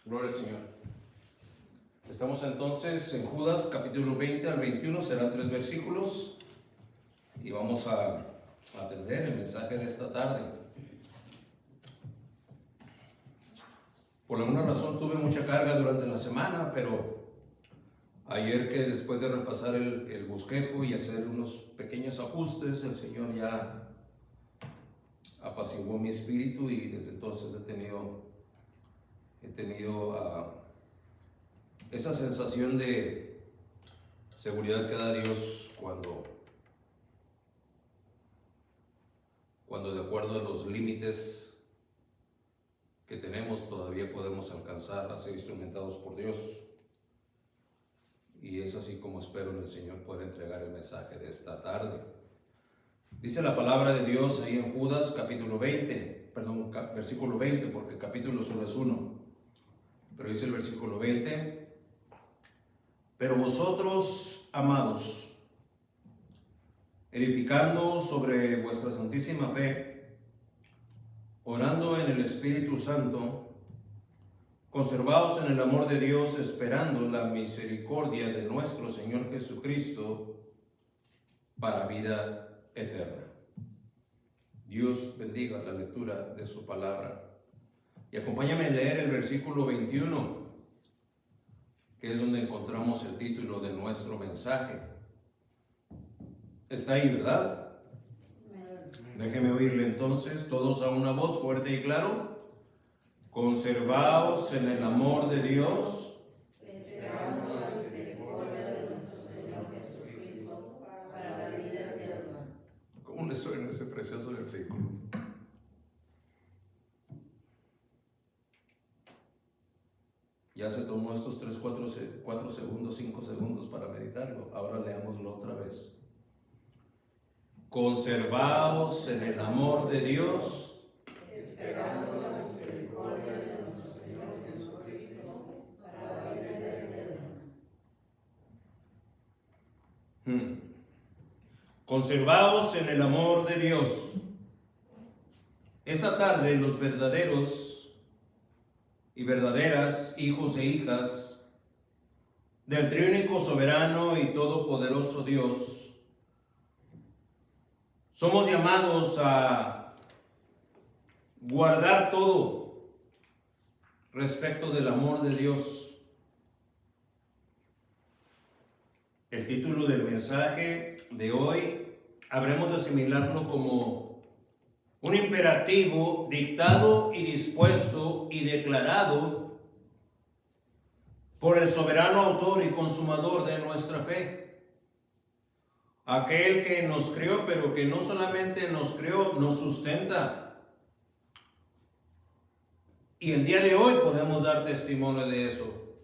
Gloria al Señor. Estamos entonces en Judas capítulo 20 al 21, serán 3 versículos y vamos a atender el mensaje de esta tarde. Por alguna razón tuve mucha carga durante la semana, pero ayer, que después de repasar el bosquejo y hacer unos pequeños ajustes, el Señor ya apaciguó mi espíritu y desde entonces he tenido esa sensación de seguridad que da Dios cuando de acuerdo a los límites que tenemos todavía podemos alcanzar a ser instrumentados por Dios. Y es así como espero en el Señor poder entregar el mensaje de esta tarde. Dice la palabra de Dios ahí en Judas capítulo 20, versículo 20, porque capítulo solo es uno. Pero dice el versículo 20: pero vosotros, amados, edificando sobre vuestra santísima fe, orando en el Espíritu Santo, conservaos en el amor de Dios, esperando la misericordia de nuestro Señor Jesucristo para vida eterna. Dios bendiga la lectura de su palabra. Y acompáñame a leer el versículo 21, que es donde encontramos el título de nuestro mensaje. Está ahí, ¿verdad? Déjeme oírle entonces, todos a una voz fuerte y claro. Conservaos en el amor de Dios, esperando la misericordia de nuestro Señor Jesucristo para la vida eterna. ¿Cómo le suena ese precioso versículo? Ya se tomó estos 3, 4 segundos, 5 segundos para meditarlo. Ahora leámoslo otra vez. Conservaos en el amor de Dios, Esperando la misericordia de nuestro Señor Jesucristo para la vida eterna. Conservaos en el amor de Dios. Esta tarde los verdaderos y verdaderas hijos e hijas del triúnico, soberano y todopoderoso Dios, somos llamados a guardar todo respecto del amor de Dios. El título del mensaje de hoy habremos de asimilarlo como un imperativo dictado y dispuesto y declarado por el soberano autor y consumador de nuestra fe. Aquel que nos creó, pero que no solamente nos creó, nos sustenta. Y el día de hoy podemos dar testimonio de eso.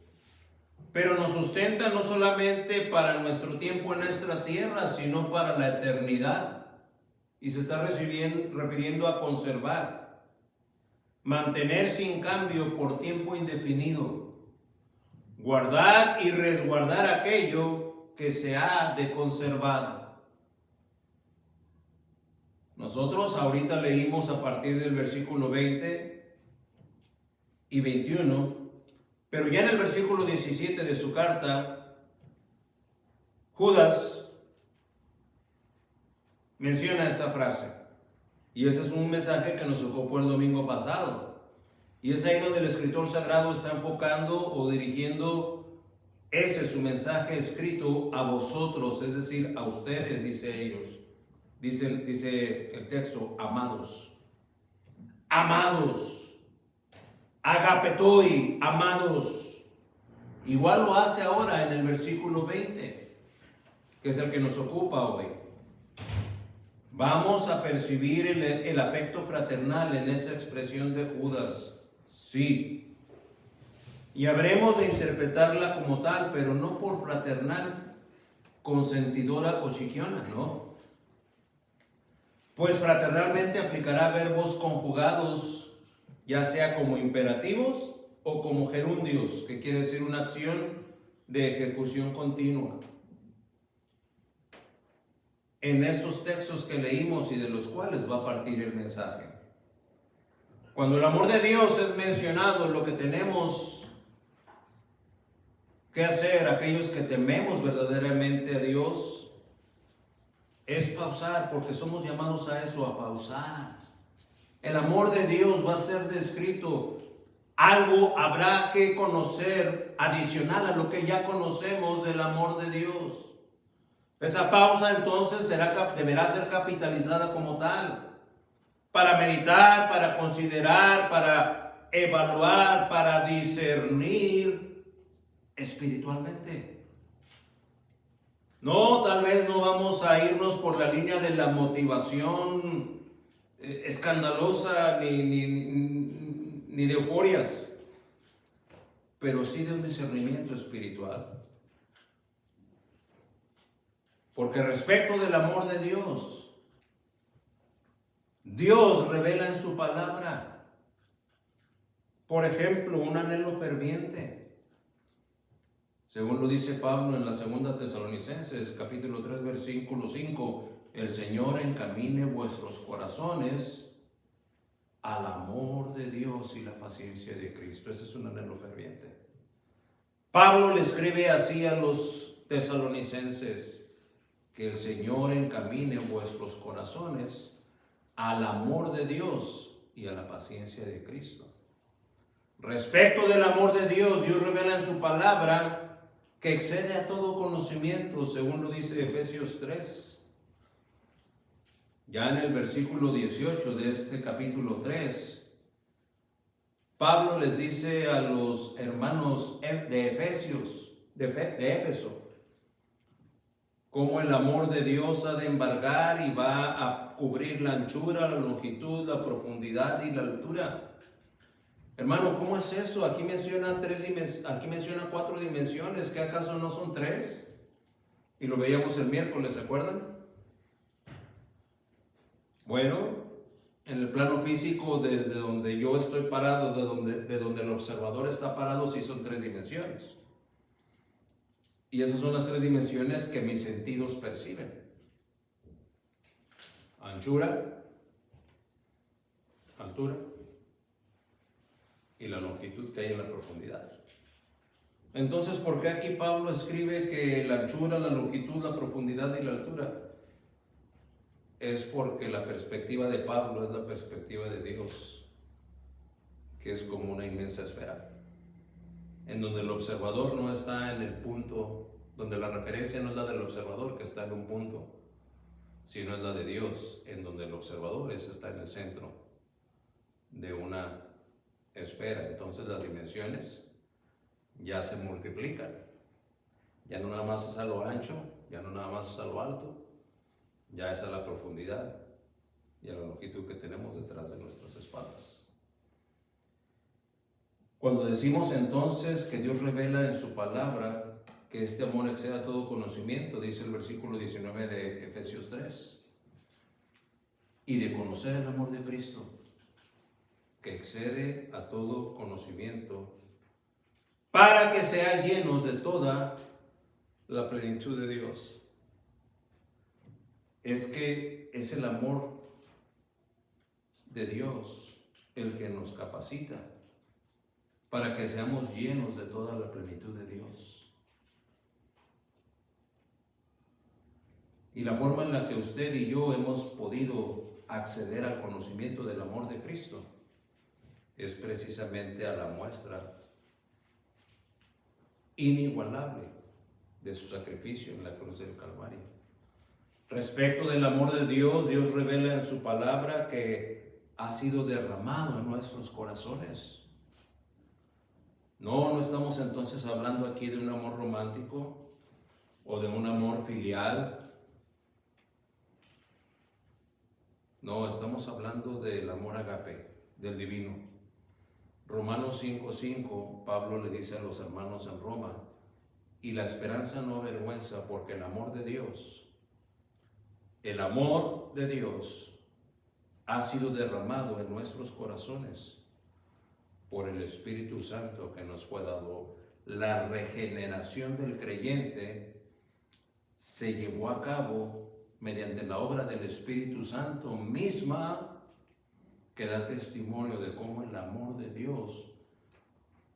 Pero nos sustenta no solamente para nuestro tiempo en nuestra tierra, sino para la eternidad. Y se está refiriendo a conservar, mantener sin cambio por tiempo indefinido, guardar y resguardar aquello que se ha de conservar. Nosotros ahorita leímos a partir del versículo 20 y 21, pero ya en el versículo 17 de su carta, Judas menciona esta frase, y ese es un mensaje que nos ocupó el domingo pasado, y es ahí donde el escritor sagrado está enfocando o dirigiendo ese su mensaje escrito a vosotros, es decir, a ustedes, dice ellos. Dice el texto, amados, agapetoi, amados. Igual lo hace ahora en el versículo 20, que es el que nos ocupa hoy. Vamos a percibir el afecto fraternal en esa expresión de Judas, sí. Y habremos de interpretarla como tal, pero no por fraternal, consentidora o chiquiona, no. Pues fraternalmente aplicará verbos conjugados, ya sea como imperativos o como gerundios, que quiere decir una acción de ejecución continua. En estos textos que leímos y de los cuales va a partir el mensaje. Cuando el amor de Dios es mencionado, lo que tenemos ¿Qué hacer aquellos que tememos verdaderamente a Dios? Es pausar, porque somos llamados a eso, a pausar. El amor de Dios va a ser descrito. Algo habrá que conocer adicional a lo que ya conocemos del amor de Dios. Esa pausa entonces deberá ser capitalizada como tal, para meditar, para considerar, para evaluar, para discernir espiritualmente. No, tal vez no vamos a irnos por la línea de la motivación escandalosa ni de euforias, pero sí de un discernimiento espiritual. Porque respecto del amor de Dios, Dios revela en su palabra, por ejemplo, un anhelo ferviente. Según lo dice Pablo en la segunda Tesalonicenses, capítulo 3, versículo 5, el Señor encamine vuestros corazones al amor de Dios y la paciencia de Cristo. Ese es un anhelo ferviente. Pablo le escribe así a los tesalonicenses: que el Señor encamine vuestros corazones al amor de Dios y a la paciencia de Cristo. Respecto del amor de Dios, Dios revela en su palabra que excede a todo conocimiento, según lo dice Efesios 3. Ya en el versículo 18 de este capítulo 3, Pablo les dice a los hermanos de Éfeso, cómo el amor de Dios ha de embargar y va a cubrir la anchura, la longitud, la profundidad y la altura. Hermano, ¿cómo es eso? Aquí menciona 4 dimensiones, ¿qué acaso no son 3? Y lo veíamos el miércoles, ¿se acuerdan? Bueno, en el plano físico, desde donde yo estoy parado, de donde el observador está parado, sí son 3 dimensiones. Y esas son las 3 dimensiones que mis sentidos perciben: anchura, altura y la longitud que hay en la profundidad. Entonces, ¿por qué aquí Pablo escribe que la anchura, la longitud, la profundidad y la altura? Es porque la perspectiva de Pablo es la perspectiva de Dios, que es como una inmensa esfera, en donde el observador no está en el punto, donde la referencia no es la del observador, que está en un punto, sino es la de Dios, en donde el observador está en el centro de una esfera. Entonces las dimensiones ya se multiplican, ya no nada más es a lo ancho, ya no nada más es a lo alto, ya es a la profundidad y a la longitud que tenemos detrás de nuestras espaldas. Cuando decimos entonces que Dios revela en su palabra que este amor excede a todo conocimiento, dice el versículo 19 de Efesios 3, y de conocer el amor de Cristo, que excede a todo conocimiento, para que seáis llenos de toda la plenitud de Dios. Es que es el amor de Dios el que nos capacita para que seamos llenos de toda la plenitud de Dios. Y la forma en la que usted y yo hemos podido acceder al conocimiento del amor de Cristo es precisamente a la muestra inigualable de su sacrificio en la cruz del Calvario. Respecto del amor de Dios, Dios revela en su palabra que ha sido derramado en nuestros corazones. No estamos entonces hablando aquí de un amor romántico o de un amor filial. No, estamos hablando del amor agape, del divino. Romanos 5:5, Pablo le dice a los hermanos en Roma: y la esperanza no avergüenza, porque el amor de Dios ha sido derramado en nuestros corazones por el Espíritu Santo que nos fue dado. La regeneración del creyente se llevó a cabo mediante la obra del Espíritu Santo misma, que da testimonio de cómo el amor de Dios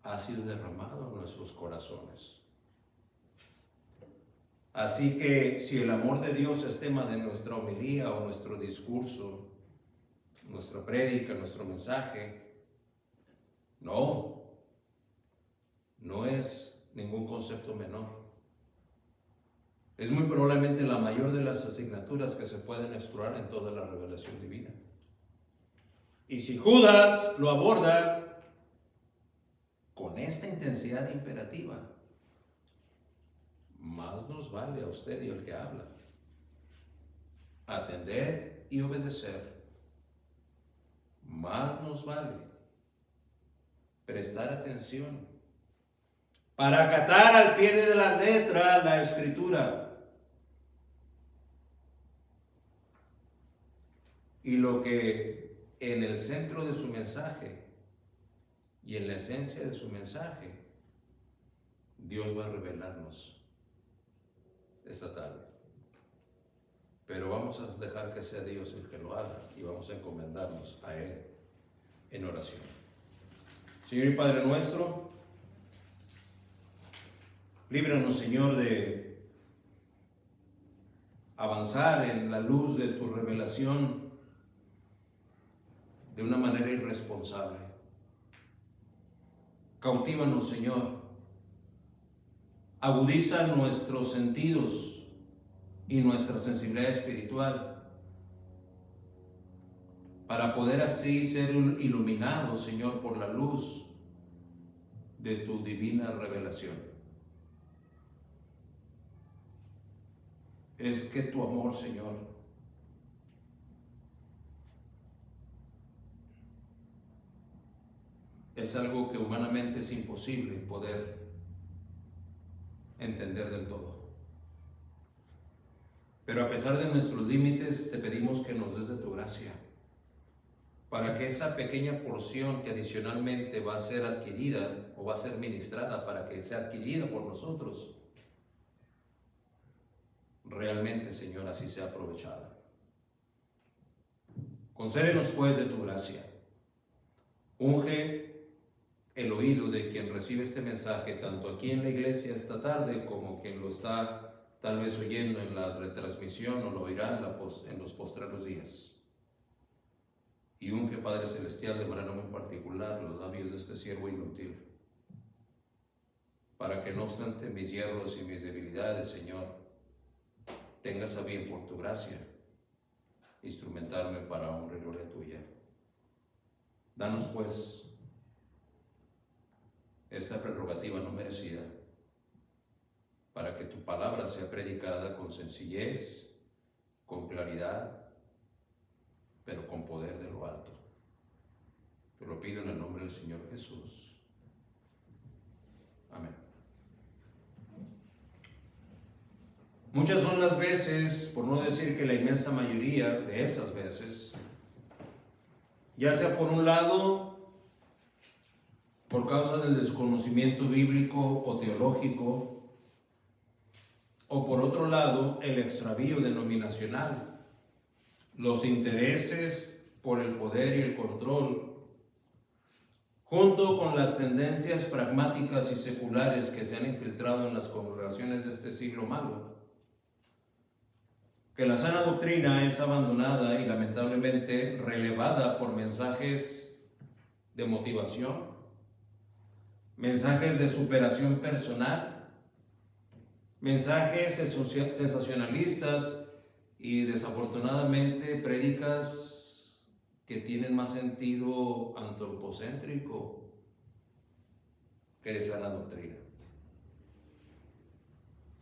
ha sido derramado en nuestros corazones. Así que si el amor de Dios es tema de nuestra homilía o nuestro discurso, nuestra prédica, nuestro mensaje, no es ningún concepto menor. Es muy probablemente la mayor de las asignaturas que se pueden explorar en toda la revelación divina. Y si Judas lo aborda con esta intensidad imperativa, más nos vale a usted y al que habla atender y obedecer. Más nos vale prestar atención para acatar al pie de la letra la Escritura. Y lo que en el centro de su mensaje y en la esencia de su mensaje, Dios va a revelarnos esta tarde. Pero vamos a dejar que sea Dios el que lo haga y vamos a encomendarnos a Él en oración. Señor y Padre nuestro, líbranos, Señor, de avanzar en la luz de tu revelación de una manera irresponsable. Cautívanos, Señor. Agudiza nuestros sentidos y nuestra sensibilidad espiritual para poder así ser iluminados, Señor, por la luz de tu divina revelación. Es que tu amor, Señor, es algo que humanamente es imposible poder entender del todo. Pero a pesar de nuestros límites, te pedimos que nos des de tu gracia, para que esa pequeña porción que adicionalmente va a ser adquirida o va a ser ministrada para que sea adquirida por nosotros, realmente, Señor, así sea aprovechada. Concédenos pues de tu gracia. Unge el oído de quien recibe este mensaje, tanto aquí en la iglesia esta tarde como quien lo está tal vez oyendo en la retransmisión o lo oirá en los postreros días. Y unge, Padre Celestial, de manera muy particular los labios de este siervo inútil, para que no obstante mis hierros y mis debilidades, Señor, tengas a bien por tu gracia instrumentarme para honra y gloria tuya. Danos pues esta prerrogativa no merecida, para que tu palabra sea predicada con sencillez, con claridad, pero con poder de lo alto. Te lo pido en el nombre del Señor Jesús. Amén. Muchas son las veces, por no decir que la inmensa mayoría de esas veces, ya sea por un lado, por causa del desconocimiento bíblico o teológico, o por otro lado, el extravío denominacional, los intereses por el poder y el control, junto con las tendencias pragmáticas y seculares que se han infiltrado en las congregaciones de este siglo malo, que la sana doctrina es abandonada y lamentablemente relevada por mensajes de motivación, mensajes de superación personal, mensajes sensacionalistas y desafortunadamente prédicas que tienen más sentido antropocéntrico que de sana doctrina.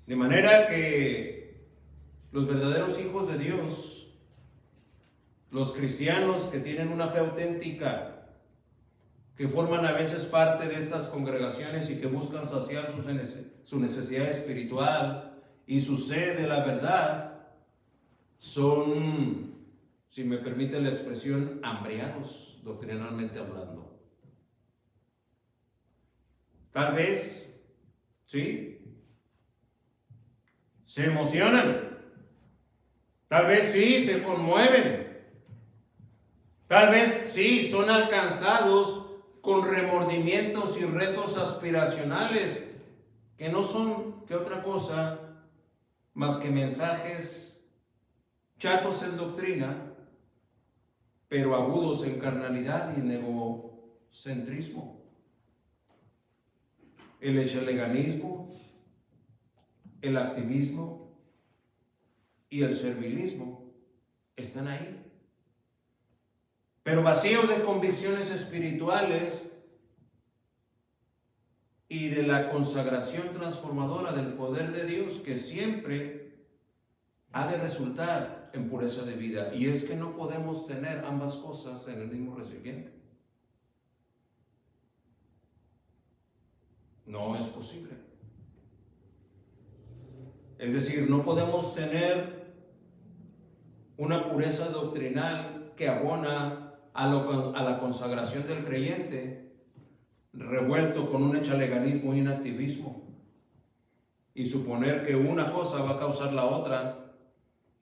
De manera que los verdaderos hijos de Dios, los cristianos que tienen una fe auténtica, que forman a veces parte de estas congregaciones y que buscan saciar su necesidad espiritual y su sed de la verdad, son, si me permite la expresión, hambriados, doctrinalmente hablando. Tal vez, sí, se emocionan, tal vez sí, se conmueven, tal vez sí, son alcanzados con remordimientos y retos aspiracionales que no son que otra cosa más que mensajes chatos en doctrina, pero agudos en carnalidad y en egocentrismo. El echeleganismo, el activismo y el servilismo están ahí. Pero vacíos de convicciones espirituales y de la consagración transformadora del poder de Dios, que siempre ha de resultar en pureza de vida. Y es que no podemos tener ambas cosas en el mismo recipiente. No es posible. Es decir, no podemos tener una pureza doctrinal que abona a la consagración del creyente, revuelto con un echaleganismo y un activismo, y suponer que una cosa va a causar la otra,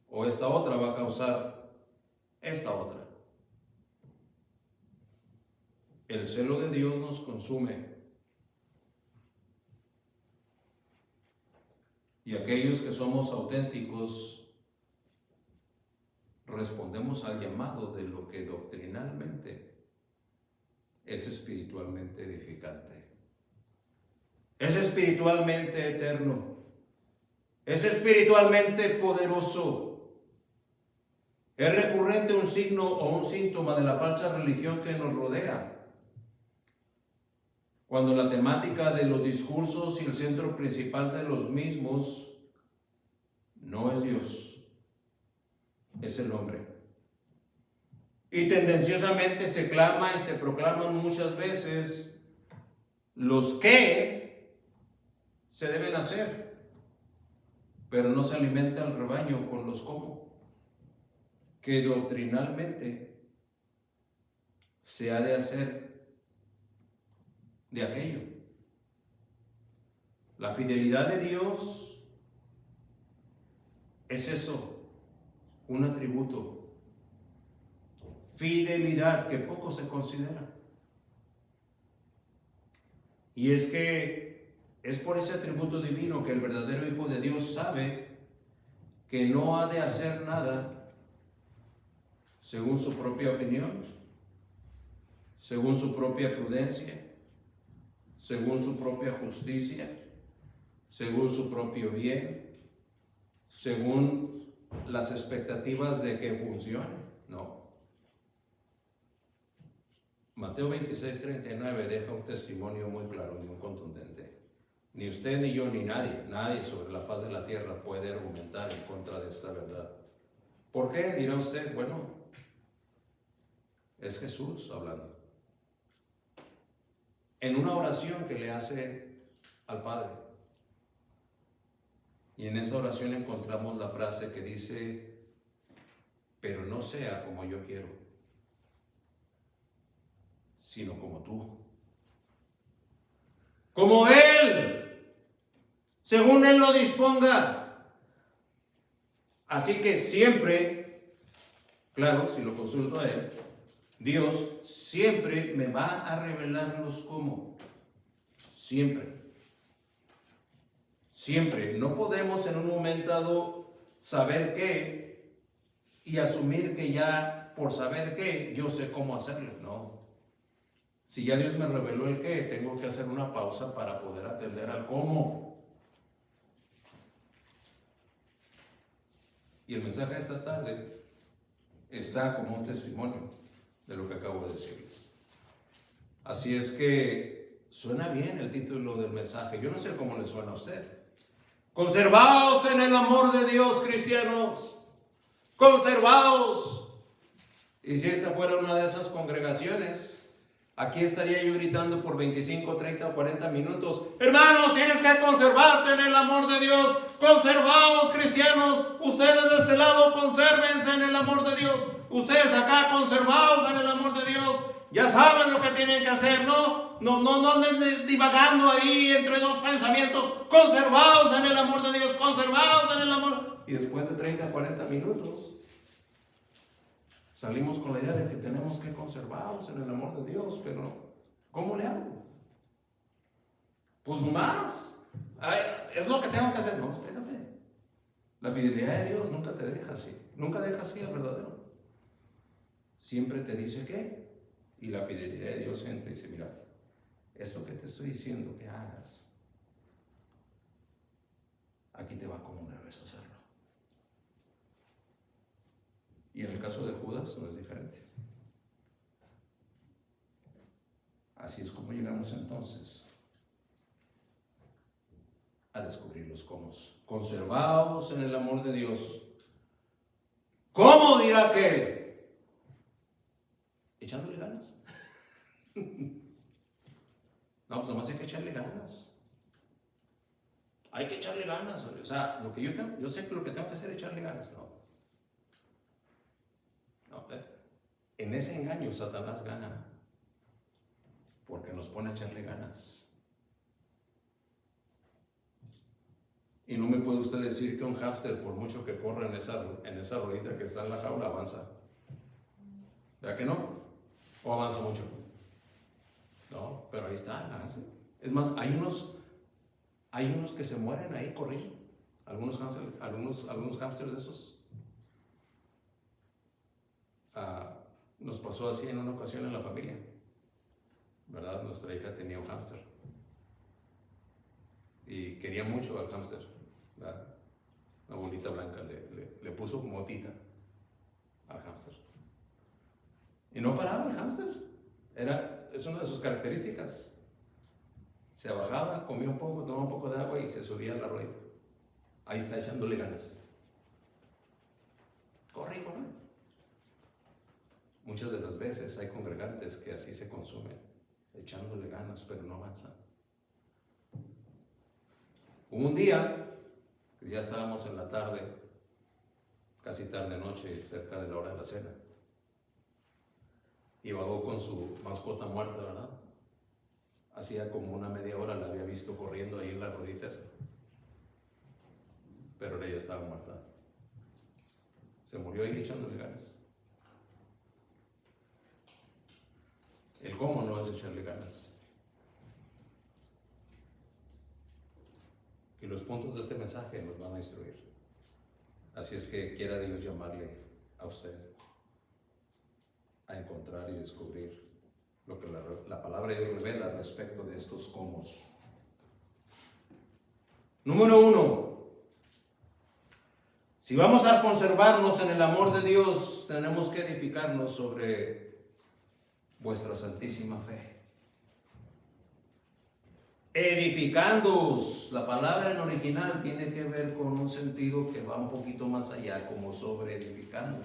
o esta otra va a causar esta otra. El celo de Dios nos consume. Y aquellos que somos auténticos respondemos al llamado de lo que doctrinalmente es espiritualmente edificante, es espiritualmente eterno, es espiritualmente poderoso. Es recurrente un signo o un síntoma de la falsa religión que nos rodea, cuando la temática de los discursos y el centro principal de los mismos no es Dios, es el hombre. Y tendenciosamente se clama y se proclaman muchas veces los que se deben hacer, pero no se alimenta el rebaño con los cómo, que doctrinalmente se ha de hacer de aquello. La fidelidad de Dios es eso, un atributo. Fidelidad que poco se considera. Y es que es por ese atributo divino que el verdadero Hijo de Dios sabe que no ha de hacer nada según su propia opinión, según su propia prudencia, según su propia justicia, según su propio bien, según las expectativas de que funcione. No. Mateo 26:39 deja un testimonio muy claro y muy contundente. Ni usted, ni yo, ni nadie sobre la faz de la tierra puede argumentar en contra de esta verdad. ¿Por qué? Dirá usted. Bueno, es Jesús hablando en una oración que le hace al Padre. Y en esa oración encontramos la frase que dice: pero no sea como yo quiero, sino como tú. Como Él, según Él lo disponga. Así que siempre, claro, si lo consulto a Él, Dios siempre me va a revelar los cómo. Siempre. Siempre. No podemos en un momento dado saber qué y asumir que ya por saber qué yo sé cómo hacerlo. No. Si ya Dios me reveló el qué, tengo que hacer una pausa para poder atender al cómo. Y el mensaje de esta tarde está como un testimonio de lo que acabo de decirles. Así es que suena bien el título del mensaje. Yo no sé cómo le suena a usted. Conservaos en el amor de Dios, cristianos. Conservaos. Y si esta fuera una de esas congregaciones, aquí estaría yo gritando por 25, 30 o 40 minutos: hermanos, tienes que conservarte en el amor de Dios. Conservaos, cristianos. Ustedes de este lado, consérvense en el amor de Dios. Ustedes acá, conservaos en el amor de Dios. Ya saben lo que tienen que hacer, ¿no? No anden divagando ahí entre dos pensamientos. Conservaos en el amor de Dios. Conservaos en el amor. Y después de 30, 40 minutos, salimos con la idea de que tenemos que conservarnos en el amor de Dios, pero ¿cómo le hago? Pues más. Ay, es lo que tengo que hacer. No, espérate. La fidelidad de Dios nunca te deja así. Nunca deja así al verdadero. Siempre te dice qué. Y la fidelidad de Dios entra y dice, mira, esto que te estoy diciendo que hagas, aquí te va como debes hacerlo. Y en el caso de Judas no es diferente. Así es como llegamos entonces a descubrir los cómo. Conservados en el amor de Dios. ¿Cómo dirá aquel? Echándole ganas. No, pues nomás hay que echarle ganas. Hay que echarle ganas. O sea, lo que yo sé que lo que tengo que hacer es echarle ganas. No, en ese engaño Satanás gana. Porque nos pone a echarle ganas. Y no me puede usted decir que un hámster, por mucho que corra en esa ruedita que está en la jaula, avanza. ¿Verdad que no? ¿O avanza mucho? No, pero ahí está. Es más, hay unos que se mueren ahí corriendo. Algunos hámsters de esos. Nos pasó así en una ocasión en la familia. ¿Verdad? Nuestra hija tenía un hámster. Y quería mucho al hámster. ¿Verdad? Una bolita blanca. Le puso motita al hámster. Y no paraba el hámster. Es una de sus características. Se bajaba, comía un poco, tomaba un poco de agua y se subía a la rueda. Ahí está echándole ganas. Corre, corre. Muchas de las veces hay congregantes que así se consumen, echándole ganas, pero no avanzan. Hubo un día, ya estábamos en la tarde, casi tarde noche, cerca de la hora de la cena. Y vagó con su mascota muerta, ¿verdad? Hacía como una media hora la había visto corriendo ahí en las rueditas. Pero ella estaba muerta. Se murió ahí echándole ganas. El cómo no es echarle ganas. Y los puntos de este mensaje nos van a instruir. Así es que quiera Dios llamarle a usted a encontrar y descubrir lo que la palabra de Dios revela respecto de estos cómo. Número 1. Si vamos a conservarnos en el amor de Dios, tenemos que edificarnos sobre vuestra santísima fe. Edificándoos. La palabra en original tiene que ver con un sentido que va un poquito más allá, como sobre edificando.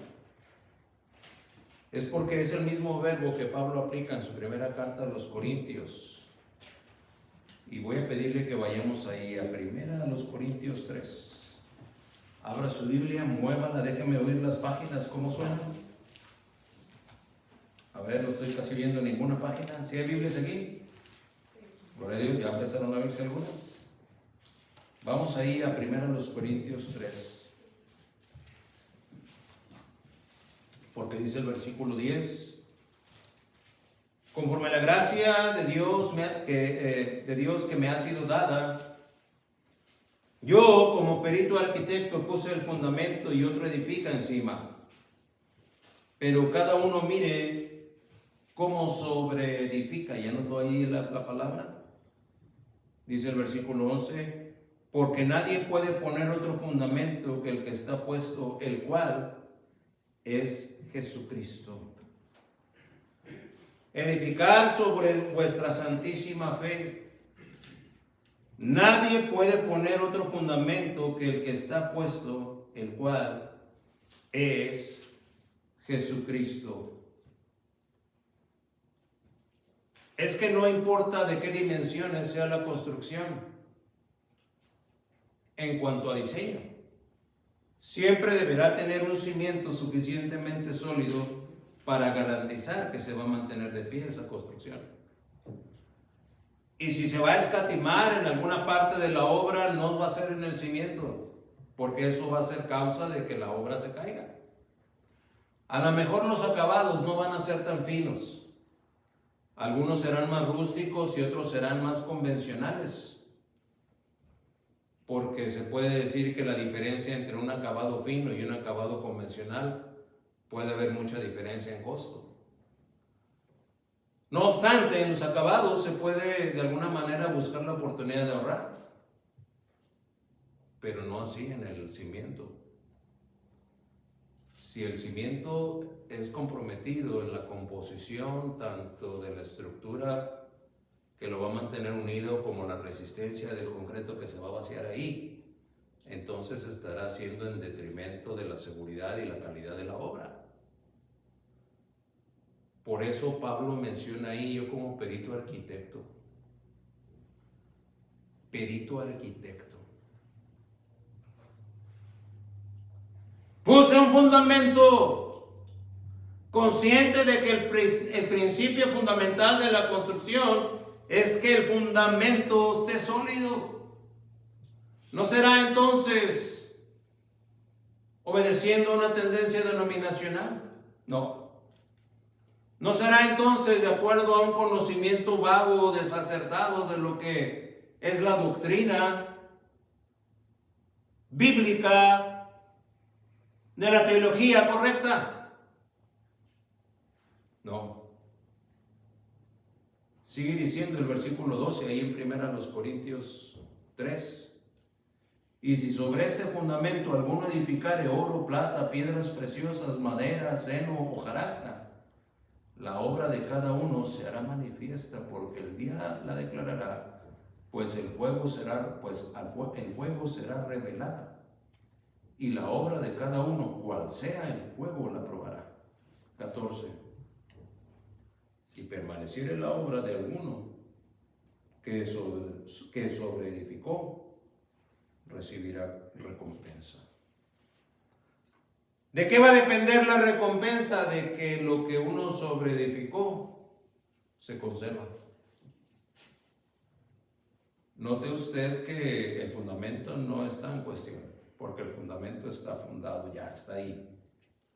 Es porque es el mismo verbo que Pablo aplica en su primera carta a los Corintios. Y voy a pedirle que vayamos ahí a primera a los Corintios 3. Abra su Biblia, muévala, déjeme oír las páginas, ¿cómo suenan? A ver, no estoy casi viendo ninguna página. ¿Sí hay Biblias aquí? Gloria a Dios, ya empezaron a verse algunas. Vamos ahí a primera a los Corintios 3. Porque dice el versículo 10, conforme a la gracia de Dios, que me ha sido dada, yo como perito arquitecto puse el fundamento y otro edifica encima. Pero cada uno mire cómo sobreedifica. ¿Ya notó ahí la palabra? Dice el versículo 11, porque nadie puede poner otro fundamento que el que está puesto, el cual es Jesucristo. Edificar sobre vuestra santísima fe. Nadie puede poner otro fundamento que el que está puesto, el cual es Jesucristo. Es que no importa de qué dimensiones sea la construcción, en cuanto a diseño, siempre deberá tener un cimiento suficientemente sólido para garantizar que se va a mantener de pie esa construcción. Y si se va a escatimar en alguna parte de la obra, no va a ser en el cimiento, porque eso va a ser causa de que la obra se caiga. A lo mejor los acabados no van a ser tan finos. Algunos serán más rústicos y otros serán más convencionales. porque se puede decir que la diferencia entre un acabado fino y un acabado convencional puede haber mucha diferencia en costo. No obstante, en los acabados se puede de alguna manera buscar la oportunidad de ahorrar, pero no así en el cimiento. Si el cimiento es comprometido en la composición tanto de la estructura que lo va a mantener unido como la resistencia del concreto que se va a vaciar ahí, entonces estará siendo en detrimento de la seguridad y la calidad de la obra. Por eso Pablo menciona ahí, yo como perito arquitecto, puse un fundamento consciente de que el principio fundamental de la construcción es que el fundamento esté sólido. ¿No será entonces obedeciendo a una tendencia denominacional? No. ¿No será entonces de acuerdo a un conocimiento vago o desacertado de lo que es la doctrina bíblica de la teología correcta? No. Sigue diciendo el versículo 12 ahí en 1 Corintios 3. Y si sobre este fundamento alguno edificare oro, plata, piedras preciosas, madera, seno, hojarasca, la obra de cada uno se hará manifiesta, porque el día la declarará, pues el fuego será revelada, y la obra de cada uno, cual sea el fuego, la probará. 14. Si permaneciere la obra de alguno que sobreedificó, recibirá recompensa. ¿De qué va a depender la recompensa? De que lo que uno sobreedificó se conserva. Note usted que el fundamento no está en cuestión, porque el fundamento está fundado, ya está ahí.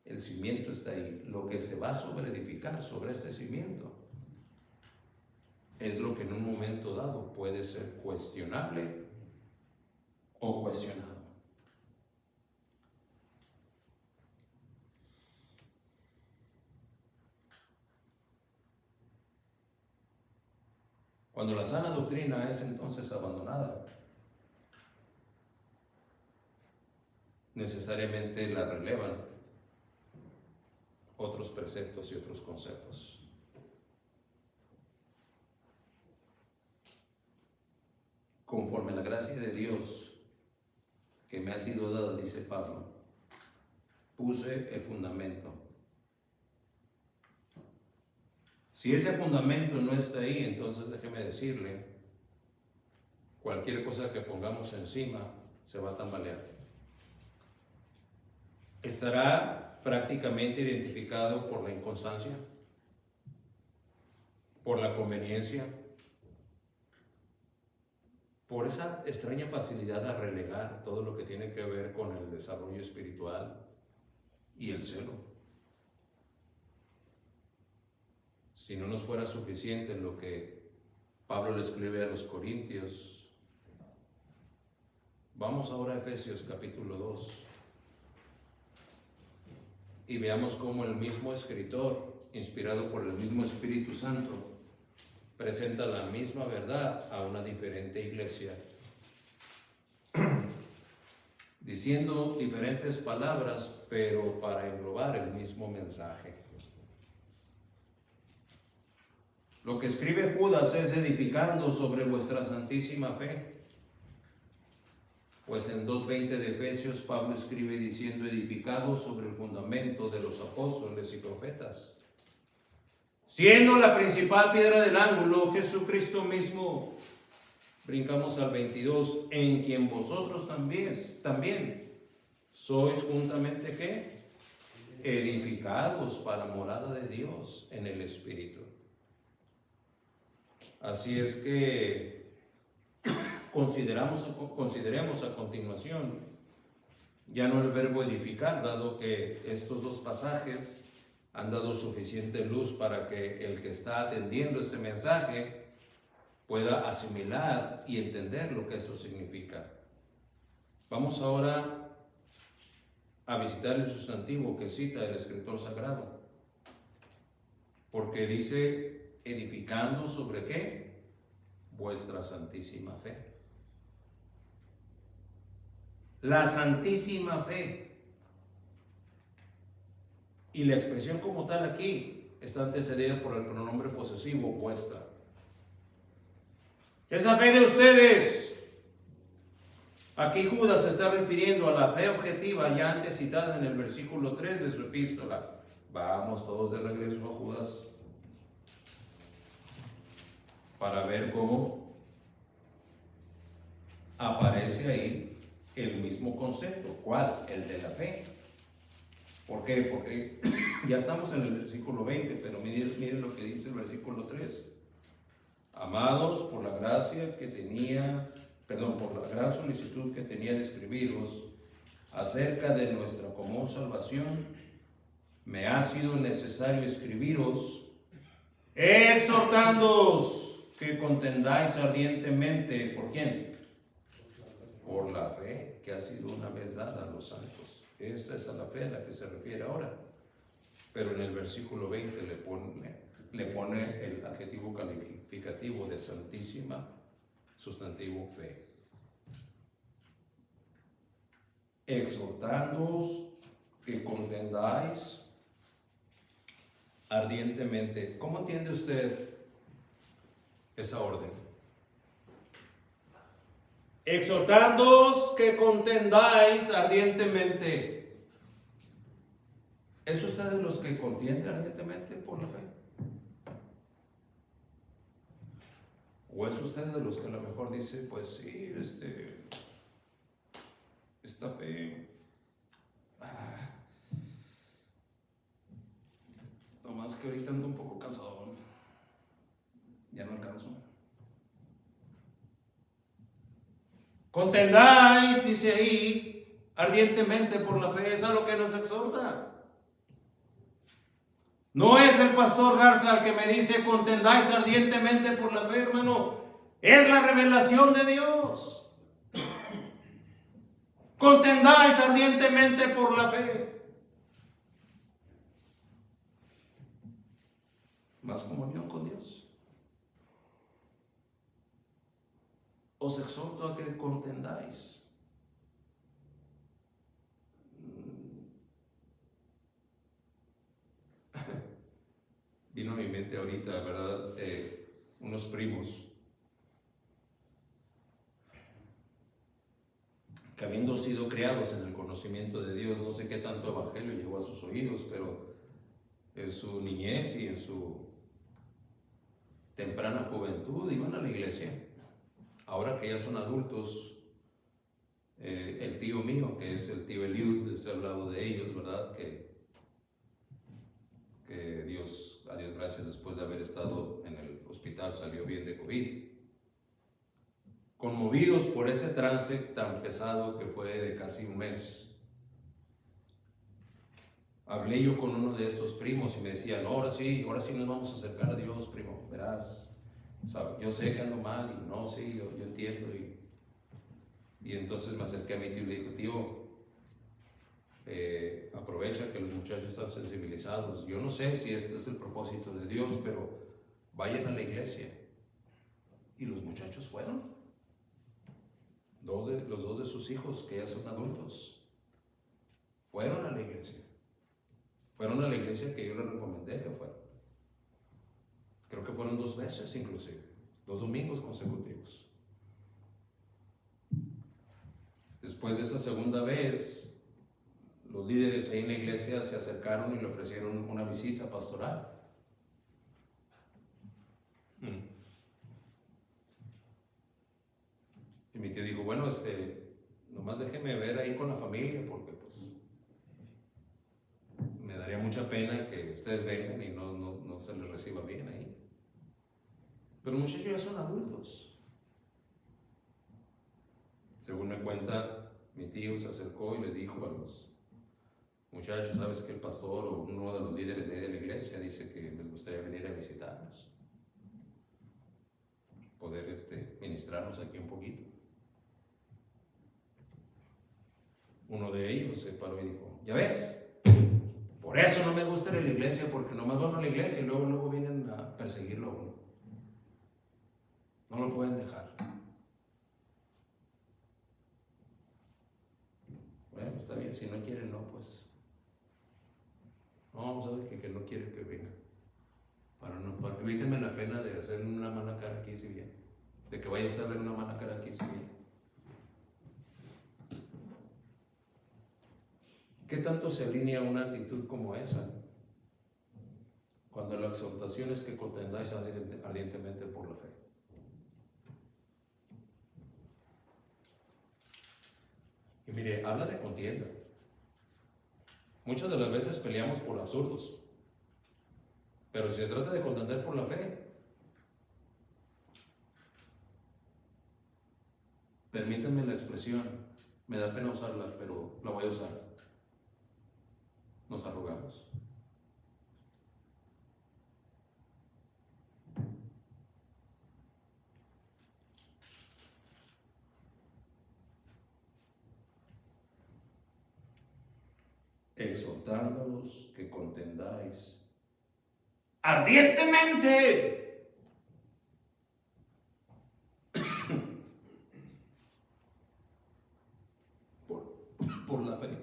El cimiento está ahí. Lo que se va a sobreedificar sobre este cimiento es lo que en un momento dado puede ser cuestionable o cuestionado. Cuando la sana doctrina es entonces abandonada, necesariamente la relevan otros preceptos y otros conceptos. Conforme a la gracia de Dios que me ha sido dada, dice Pablo, puse el fundamento. Si ese fundamento no está ahí, entonces déjeme decirle, cualquier cosa que pongamos encima se va a tambalear. Estará prácticamente identificado por la inconstancia, por la conveniencia, por esa extraña facilidad a relegar todo lo que tiene que ver con el desarrollo espiritual y el celo. Si no nos fuera suficiente lo que Pablo le escribe a los Corintios, vamos ahora a Efesios capítulo 2 y veamos cómo el mismo escritor, inspirado por el mismo Espíritu Santo, presenta la misma verdad a una diferente iglesia, diciendo diferentes palabras, pero para englobar el mismo mensaje. Lo que escribe Judas es edificando sobre vuestra santísima fe. Pues en 2:20 de Efesios Pablo escribe diciendo edificado sobre el fundamento de los apóstoles y profetas, siendo la principal piedra del ángulo Jesucristo mismo. Brincamos al 22, en quien vosotros también sois juntamente ¿qué? Edificados para morada de Dios en el Espíritu. Así es que consideremos a continuación ya no el verbo edificar, dado que estos dos pasajes han dado suficiente luz para que el que está atendiendo este mensaje pueda asimilar y entender lo que eso significa. Vamos ahora a visitar el sustantivo que cita el escritor sagrado, porque dice, edificando sobre ¿qué? Vuestra santísima fe. La santísima fe. Y la expresión como tal aquí está antecedida por el pronombre posesivo vuestra. Esa fe de ustedes. Aquí Judas se está refiriendo a la fe objetiva ya antes citada en el versículo 3 de su epístola. Vamos todos de regreso a Judas para ver cómo aparece ahí el mismo concepto. ¿Cuál? El de la fe. ¿Por qué? Porque ya estamos en el versículo 20, pero miren lo que dice el versículo 3. Amados, por la gracia que tenía, por la gran solicitud que tenía de escribiros acerca de nuestra común salvación, me ha sido necesario escribiros, exhortándoos que contendáis ardientemente. ¿Por quién? Por la fe que ha sido una vez dada a los santos. Esa es a la fe a la que se refiere ahora. Pero en el versículo 20 le pone el adjetivo calificativo de santísima, sustantivo fe. Exhortándoos que contendáis ardientemente. ¿Cómo entiende usted esa orden? Exhortándoos que contendáis ardientemente. ¿Es usted de los que contiende ardientemente por la fe? ¿O es usted de los que a lo mejor dice, pues sí, esta fe, nomás que ahorita ando un poco cansado, ya no alcanzo? Contendáis, dice ahí, ardientemente por la fe, es a lo que nos exhorta. No es el pastor Garza el que me dice contendáis ardientemente por la fe, hermano. Es la revelación de Dios. Contendáis ardientemente por la fe. Más comunión con Dios. Os exhorto a que contendáis. Vino a mi mente ahorita, ¿verdad? Unos primos que habiendo sido criados en el conocimiento de Dios, no sé qué tanto evangelio llegó a sus oídos, pero en su niñez y en su temprana juventud iban a la iglesia. Ahora que ya son adultos, el tío mío, que es el tío Eliud, les he hablado de ellos, ¿verdad? Que Dios, a Dios gracias, después de haber estado en el hospital salió bien de COVID. Conmovidos por ese trance tan pesado que fue de casi un mes, hablé yo con uno de estos primos y me decían, ahora sí nos vamos a acercar a Dios, primo, verás, ¿sabe? Yo sé que ando mal y no, sí, yo entiendo. Y entonces me acerqué a mi tío y le dije, tío, aprovecha que los muchachos están sensibilizados. Yo no sé si este es el propósito de Dios, pero vayan a la iglesia. Y los muchachos fueron. Los dos de sus hijos, que ya son adultos, fueron a la iglesia. Fueron a la iglesia que yo les recomendé que fueran. Creo que fueron 2 veces inclusive, 2 domingos consecutivos. Después de esa segunda vez, los líderes ahí en la iglesia se acercaron y le ofrecieron una visita pastoral. Y mi tío dijo, bueno, nomás déjeme ver ahí con la familia, porque pues me daría mucha pena que ustedes vengan y no se les reciba bien ahí. Pero los muchachos ya son adultos. Según me cuenta, mi tío se acercó y les dijo a los muchachos, ¿sabes que el pastor o uno de los líderes de la iglesia dice que les gustaría venir a visitarnos? Poder ministrarnos aquí un poquito. uno de ellos se paró y dijo, ¿ya ves? Por eso no me gusta ir a la iglesia, porque nomás van a la iglesia y luego vienen a perseguirlo a uno. No lo pueden dejar. Bueno, está bien, si no quieren, no, pues. No, vamos a ver que no quiere que venga. Evítenme la pena de hacerle una mala cara aquí si bien. De que vaya usted a ver una mala cara aquí si bien. ¿Qué tanto se alinea una actitud como esa? Cuando la exhortación es que contendáis ardientemente por la fe. Y mire, habla de contienda. Muchas de las veces peleamos por absurdos. Pero si se trata de contender por la fe, permítanme la expresión, me da pena usarla, pero la voy a usar. Nos arrogamos. Exhortándolos que contendáis ardientemente por la fe.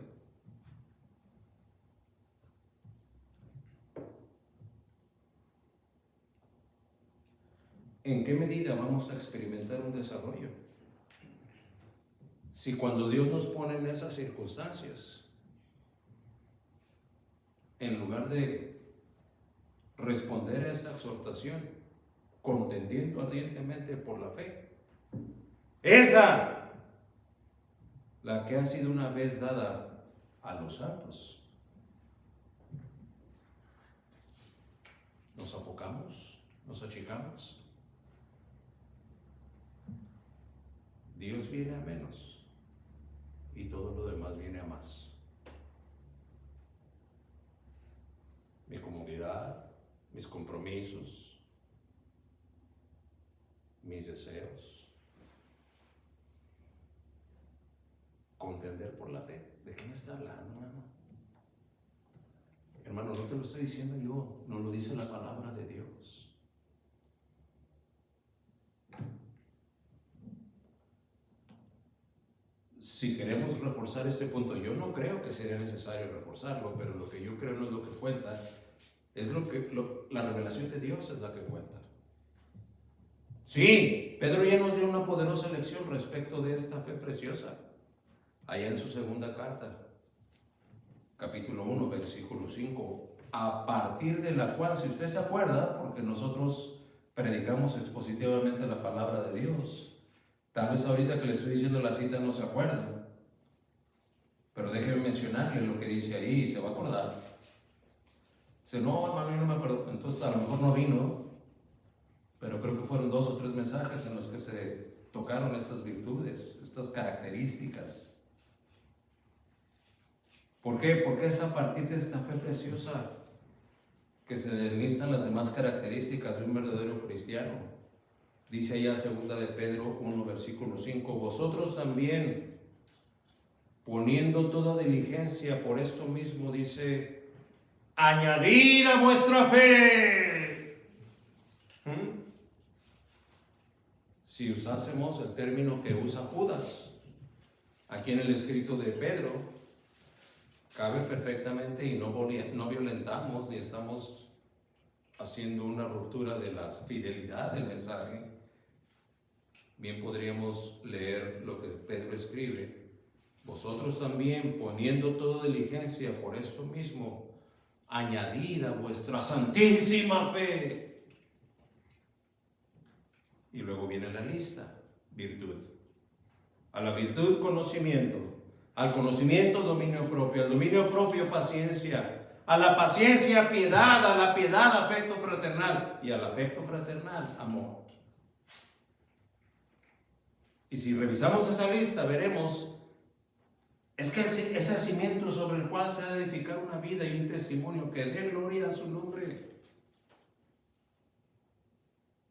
¿En qué medida vamos a experimentar un desarrollo? Si cuando Dios nos pone en esas circunstancias, en lugar de responder a esa exhortación, contendiendo ardientemente por la fe, esa, la que ha sido una vez dada a los santos, nos apocamos, nos achicamos. Dios viene a menos y todo lo demás viene a más. Mi comodidad, mis compromisos, mis deseos. Contender por la fe. ¿De qué me está hablando, hermano? Hermano, no te lo estoy diciendo yo, no lo dice la palabra de Dios. Si queremos reforzar este punto, yo no creo que sería necesario reforzarlo, pero lo que yo creo no es lo que cuenta, es la revelación de Dios es la que cuenta. Sí, Pedro ya nos dio una poderosa lección respecto de esta fe preciosa, allá en su segunda carta, capítulo 1, versículo 5, a partir de la cual, si usted se acuerda, porque nosotros predicamos expositivamente la palabra de Dios, tal vez ahorita que le estoy diciendo la cita no se acuerda, pero déjeme mencionarle lo que dice ahí y se va a acordar. Dice, no, hermano, yo no me acuerdo. Entonces a lo mejor no vino, pero creo que fueron 2 o 3 mensajes en los que se tocaron estas virtudes, estas características. ¿Por qué? Porque es a partir de esta fe preciosa que se enlistan las demás características de un verdadero cristiano. Dice allá 2 de Pedro 1, versículo 5, vosotros también, poniendo toda diligencia por esto mismo, dice, añadid a vuestra fe. Si usásemos el término que usa Judas, aquí en el escrito de Pedro, cabe perfectamente y no violentamos ni estamos haciendo una ruptura de la fidelidad del mensaje. Bien podríamos leer lo que Pedro escribe. Vosotros también, poniendo toda diligencia por esto mismo, añadid a vuestra santísima fe. Y luego viene la lista. Virtud. A la virtud, conocimiento. Al conocimiento, dominio propio. Al dominio propio, paciencia. A la paciencia, piedad. A la piedad, afecto fraternal. Y al afecto fraternal, amor. Y si revisamos esa lista, veremos, es que ese cimiento sobre el cual se ha de edificar una vida y un testimonio que dé gloria a su nombre.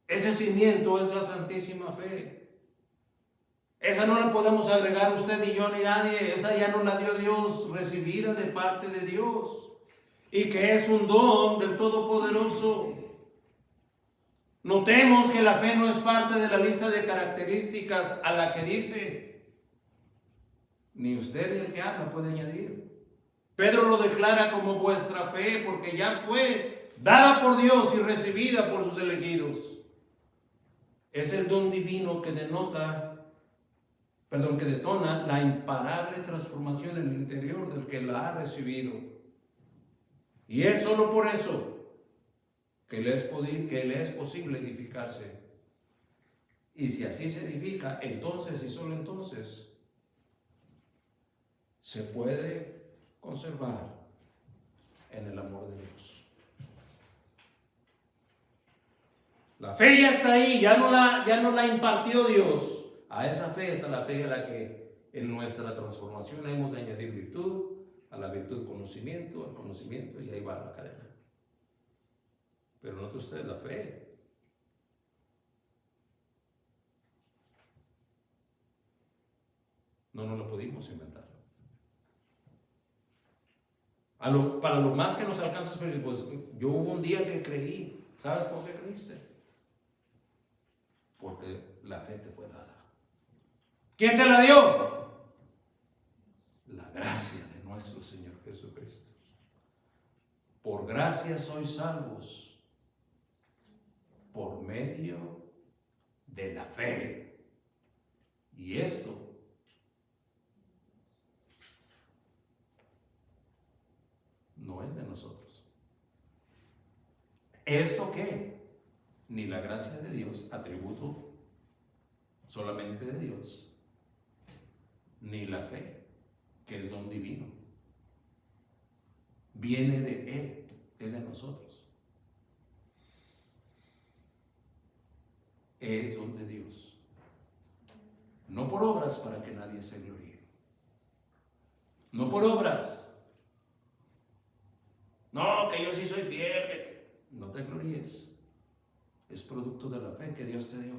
Ese cimiento es la santísima fe. Esa no la podemos agregar usted y yo ni nadie. Esa ya nos la dio Dios, recibida de parte de Dios. Y que es un don del Todopoderoso. Notemos que la fe no es parte de la lista de características a la que dice. Ni usted ni el que habla puede añadir. Pedro lo declara como vuestra fe porque ya fue dada por Dios y recibida por sus elegidos. Es el don divino que detona la imparable transformación en el interior del que la ha recibido. Y es solo por eso que le es posible edificarse. Y si así se edifica, entonces y solo entonces se puede conservar en el amor de Dios. La fe ya está ahí, ya no la impartió Dios. A esa fe es a la fe a la que en nuestra transformación hemos de añadir virtud, a la virtud conocimiento, al conocimiento, y ahí va la cadena. Pero note usted la fe. No nos la pudimos inventar. Para lo más que nos alcanza, pues yo hubo un día que creí. ¿Sabes por qué creíste? Porque la fe te fue dada. ¿Quién te la dio? La gracia de nuestro Señor Jesucristo. Por gracia sois salvos por medio de la fe. Y esto no es de nosotros. ¿Esto qué? Ni la gracia de Dios, atributo solamente de Dios, ni la fe, que es don divino, viene de Él, es de nosotros. Es don de Dios. No por obras para que nadie se gloríe. No por obras. No, que yo sí soy fiel. No te gloríes. Es producto de la fe que Dios te dio.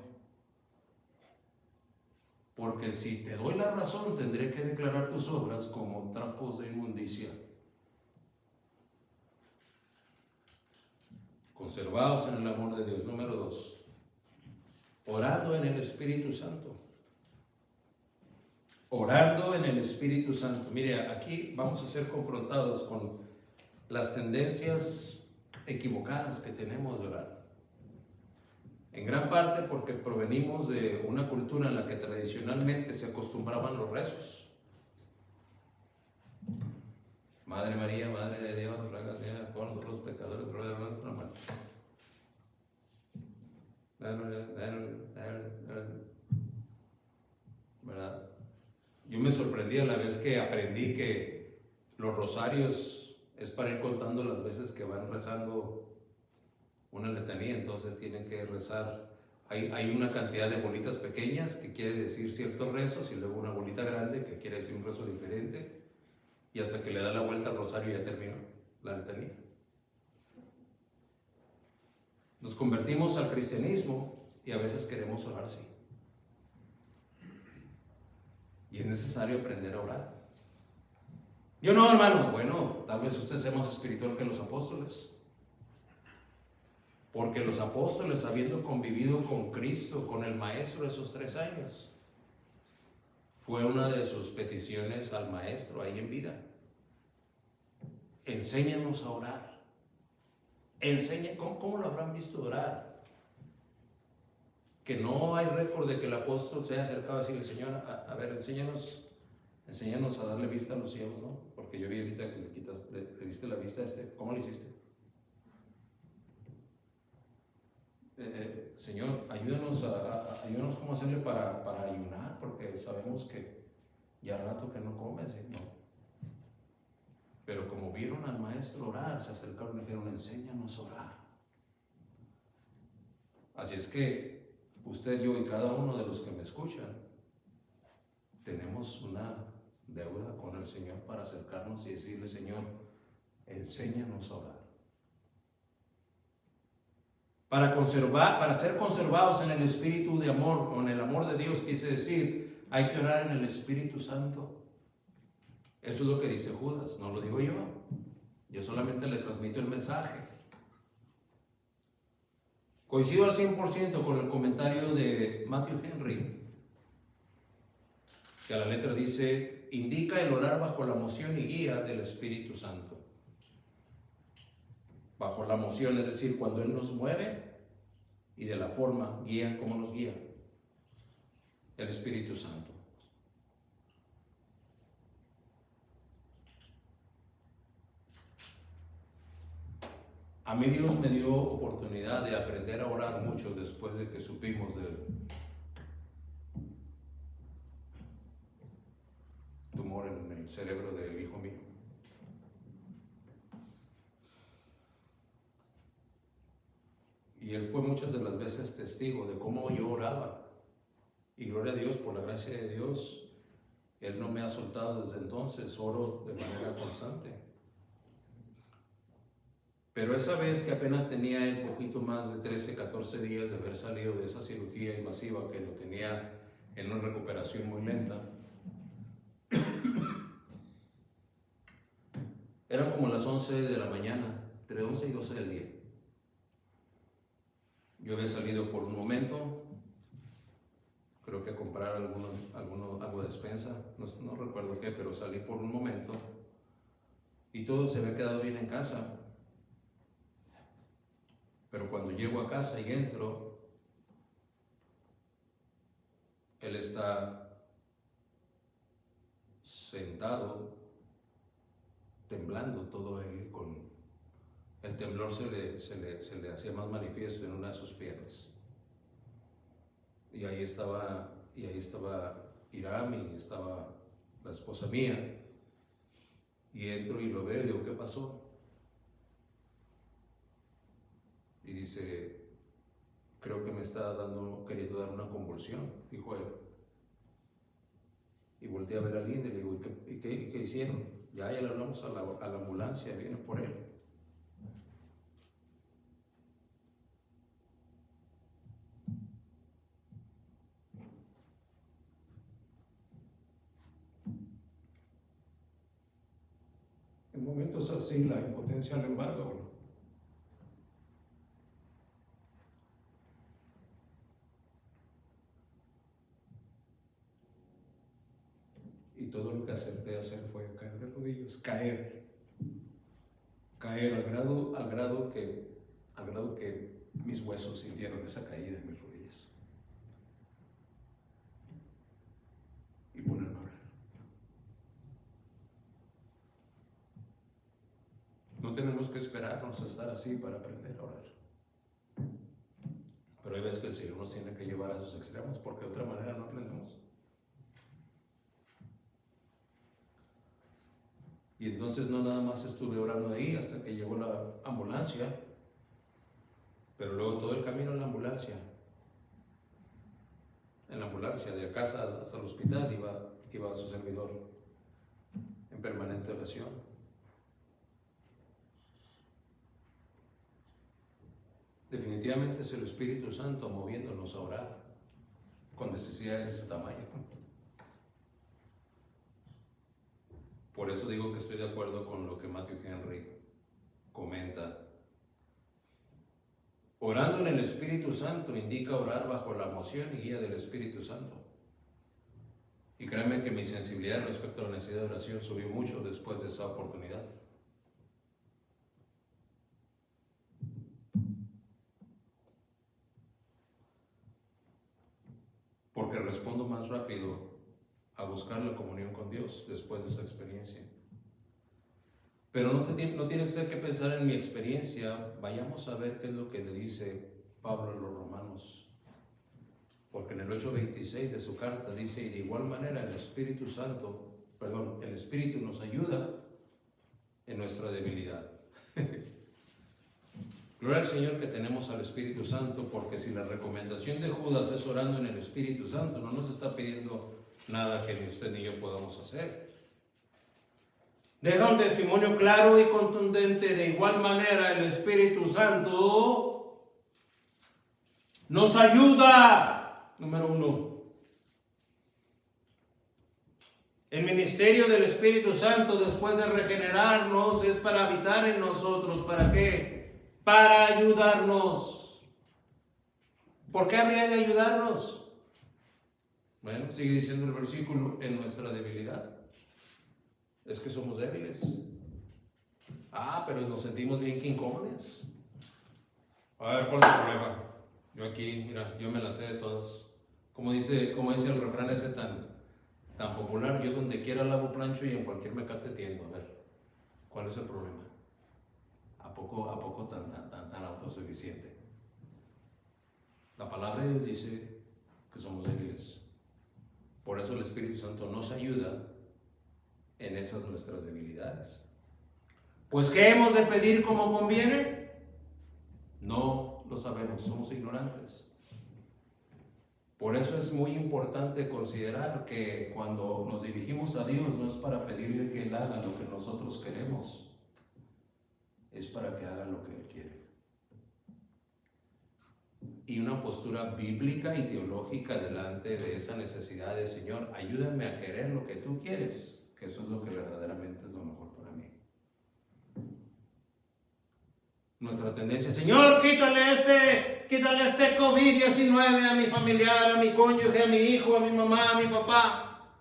Porque si te doy la razón, tendré que declarar tus obras como trapos de inmundicia. Conservados en el amor de Dios. Número 2. Orando en el Espíritu Santo. Orando en el Espíritu Santo. Mire, aquí vamos a ser confrontados con las tendencias equivocadas que tenemos de orar. En gran parte porque provenimos de una cultura en la que tradicionalmente se acostumbraban los rezos. Madre María, Madre de Dios, ruega por nosotros los pecadores, ruega por nuestra muerte. ¿Verdad? Yo me sorprendí a la vez que aprendí que los rosarios es para ir contando las veces que van rezando una letanía, entonces tienen que rezar. Hay una cantidad de bolitas pequeñas que quiere decir ciertos rezos y luego una bolita grande que quiere decir un rezo diferente, y hasta que le da la vuelta al rosario ya terminó la letanía. Nos convertimos al cristianismo y a veces queremos orar así. Y es necesario aprender a orar. Yo no, hermano. Bueno, tal vez usted sea más espiritual que los apóstoles. Porque los apóstoles, habiendo convivido con Cristo, con el Maestro esos 3 años, fue una de sus peticiones al Maestro ahí en vida. Enséñanos a orar. ¿Cómo lo habrán visto orar? Que no hay récord de que el apóstol se haya acercado a decirle: Señor, a ver, enséñanos a darle vista a los ciegos, ¿no? Porque yo vi ahorita que le diste la vista a ¿cómo lo hiciste? Señor, ayúdanos cómo hacerle para ayunar, porque sabemos que ya rato que no comes, ¿no? Pero como vieron al Maestro orar, se acercaron y le dijeron: enséñanos a orar. Así es que usted, yo y cada uno de los que me escuchan tenemos una deuda con el Señor para acercarnos y decirle: Señor, enséñanos a orar. Para ser conservados en el espíritu de amor, o en el amor de Dios, quise decir, Hay que orar en el Espíritu Santo. Eso es lo que dice Judas, no lo digo yo. Yo solamente le transmito el mensaje. Coincido al 100% con el comentario de Matthew Henry, que a la letra dice, indica el orar bajo la moción y guía del Espíritu Santo. Bajo la moción, es decir, cuando Él nos mueve, y de la forma, guía, ¿cómo nos guía? El Espíritu Santo. A mí Dios me dio oportunidad de aprender a orar mucho después de que supimos del tumor en el cerebro del hijo mío. Y él fue muchas de las veces testigo de cómo yo oraba. Y gloria a Dios, por la gracia de Dios, Él no me ha soltado desde entonces, oro de manera constante. Pero esa vez que apenas tenía él poquito más de 13, 14 días de haber salido de esa cirugía invasiva que lo tenía en una recuperación muy lenta, eran como las 11 de la mañana, entre 11 y 12 del día. Yo había salido por un momento, creo que a comprar algo de despensa, no recuerdo qué, pero salí por un momento y todo se había quedado bien en casa. Pero cuando llego a casa y entro, él está sentado, temblando todo él, con el temblor se le hacía más manifiesto en una de sus piernas. Y ahí estaba Iram y estaba la esposa mía. Y entro y lo veo y digo, ¿qué pasó? Y dice, creo que me está queriendo dar una convulsión, dijo él. Y volteé a ver a Linda y le digo, ¿y qué hicieron? Ya le hablamos a la ambulancia, viene por él. En momentos así la impotencia le embarga, ¿o no? Y todo lo que acerté a hacer fue caer de rodillas, caer al grado que mis huesos sintieron esa caída en mis rodillas. Y ponerme a orar. No tenemos que esperarnos a estar así para aprender a orar. Pero hay veces que el Señor nos tiene que llevar a esos extremos porque de otra manera no aprendemos. Y entonces no nada más estuve orando ahí hasta que llegó la ambulancia, pero luego todo el camino en la ambulancia de casa hasta el hospital iba a su servidor en permanente oración. Definitivamente es el Espíritu Santo moviéndonos a orar con necesidades de ese tamaño. Por eso digo que estoy de acuerdo con lo que Matthew Henry comenta. Orando en el Espíritu Santo indica orar bajo la moción y guía del Espíritu Santo. Y créanme que mi sensibilidad respecto a la necesidad de oración subió mucho después de esa oportunidad. Porque respondo más rápido a buscar la comunión con Dios después de esa experiencia. Pero no tiene usted que pensar en mi experiencia. Vayamos a ver qué es lo que le dice Pablo a los romanos. Porque en el 8:26 de su carta dice, y de igual manera el Espíritu nos ayuda en nuestra debilidad. Gloria al Señor que tenemos al Espíritu Santo, porque si la recomendación de Judas es orando en el Espíritu Santo, no nos está pidiendo nada que ni usted ni yo podamos hacer. Deja un testimonio claro y contundente. De igual manera el Espíritu Santo nos ayuda. Número 1. El ministerio del Espíritu Santo después de regenerarnos es para habitar en nosotros. ¿Para qué? Para ayudarnos. ¿Por qué habría de ayudarnos? Bueno, sigue diciendo el versículo, en nuestra debilidad. Es que somos débiles. Pero nos sentimos bien quincones. A ver, ¿cuál es el problema? Yo aquí, mira, yo me la sé de todas. Como dice el refrán ese tan popular, yo donde quiera lavo plancho y en cualquier mecate tiendo. A ver, ¿cuál es el problema? ¿A poco tan autosuficiente? La palabra de Dios dice que somos débiles. Por eso el Espíritu Santo nos ayuda en esas nuestras debilidades. Pues, ¿qué hemos de pedir como conviene? No lo sabemos, somos ignorantes. Por eso es muy importante considerar que cuando nos dirigimos a Dios no es para pedirle que Él haga lo que nosotros queremos, es para que haga lo que Él quiere. Y una postura bíblica y teológica delante de esa necesidad de Señor, ayúdame a querer lo que tú quieres, que eso es lo que verdaderamente es lo mejor para mí. Nuestra tendencia, Señor, quítale este COVID-19 a mi familiar, a mi cónyuge, a mi hijo, a mi mamá, a mi papá.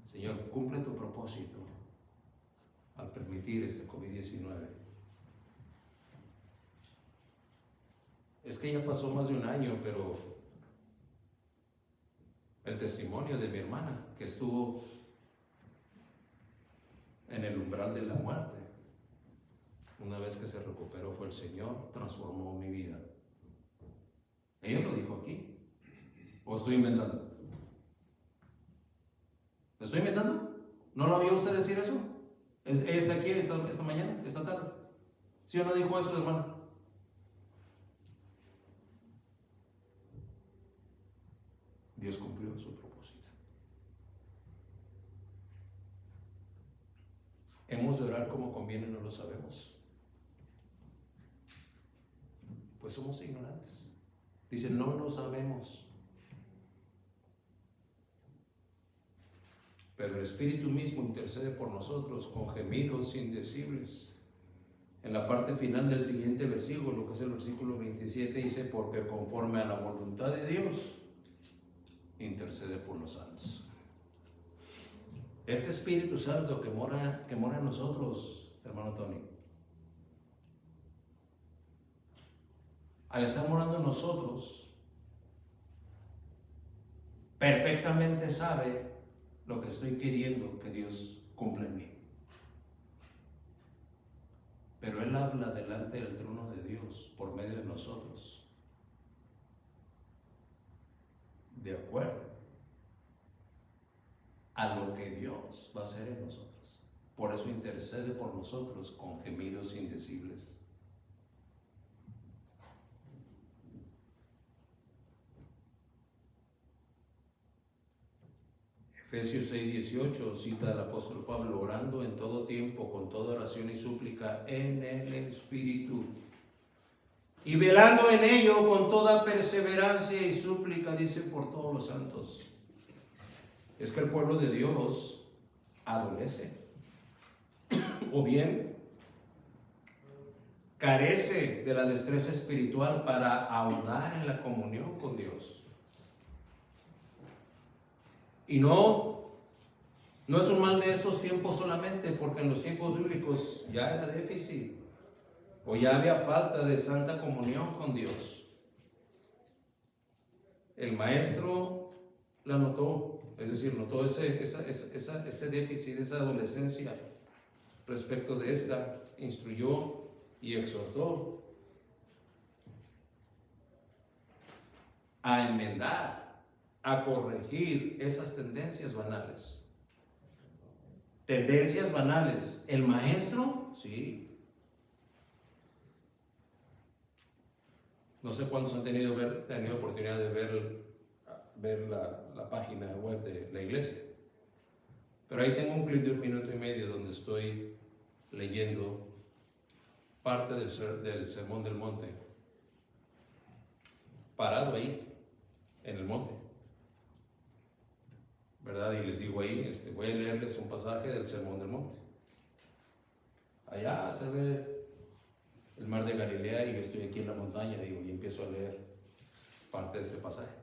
Señor, cumple tu propósito al permitir este COVID-19. Es que ya pasó más de un año, pero el testimonio de mi hermana, que estuvo en el umbral de la muerte, una vez que se recuperó fue el Señor, transformó mi vida. Ella lo dijo aquí. ¿O estoy inventando? ¿Lo estoy inventando? ¿No lo había usted decir eso? ¿Ella está aquí esta mañana, esta tarde? ¿Sí o no dijo eso, hermano? Dios cumplió su propósito. ¿Hemos de orar como conviene? No lo sabemos. Pues somos ignorantes. Dice, no lo sabemos. Pero el Espíritu mismo intercede por nosotros con gemidos indecibles. En la parte final del siguiente versículo, que es el versículo 27, dice, porque conforme a la voluntad de Dios, intercede por los santos. Este Espíritu Santo que mora en nosotros, hermano Tony, al estar morando en nosotros, perfectamente sabe lo que estoy queriendo que Dios cumpla en mí. Pero Él habla delante del trono de Dios por medio de nosotros, de acuerdo a lo que Dios va a hacer en nosotros. Por eso intercede por nosotros con gemidos indecibles. Efesios 6:18 cita al apóstol Pablo, orando en todo tiempo, con toda oración y súplica en el Espíritu, y velando en ello con toda perseverancia y súplica, dice, por todos los santos. Es que el pueblo de Dios adolece, o bien carece de la destreza espiritual para ahondar en la comunión con Dios. Y no es un mal de estos tiempos solamente, porque en los tiempos bíblicos ya era déficit, o ya había falta de santa comunión con Dios. El maestro la notó, es decir, notó ese déficit, esa adolescencia respecto de esta, instruyó y exhortó a enmendar, a corregir esas tendencias banales. Tendencias banales. ¿El maestro? Sí. No sé cuántos han tenido oportunidad de ver la página web de la iglesia. Pero ahí tengo un clip de 1 minuto y medio donde estoy leyendo parte del Sermón del Monte. Parado ahí, en el monte. ¿verdad? Y les digo ahí, voy a leerles un pasaje del Sermón del Monte. Allá se ve el mar de Galilea y yo estoy aquí en la montaña, digo, y empiezo a leer parte de este pasaje,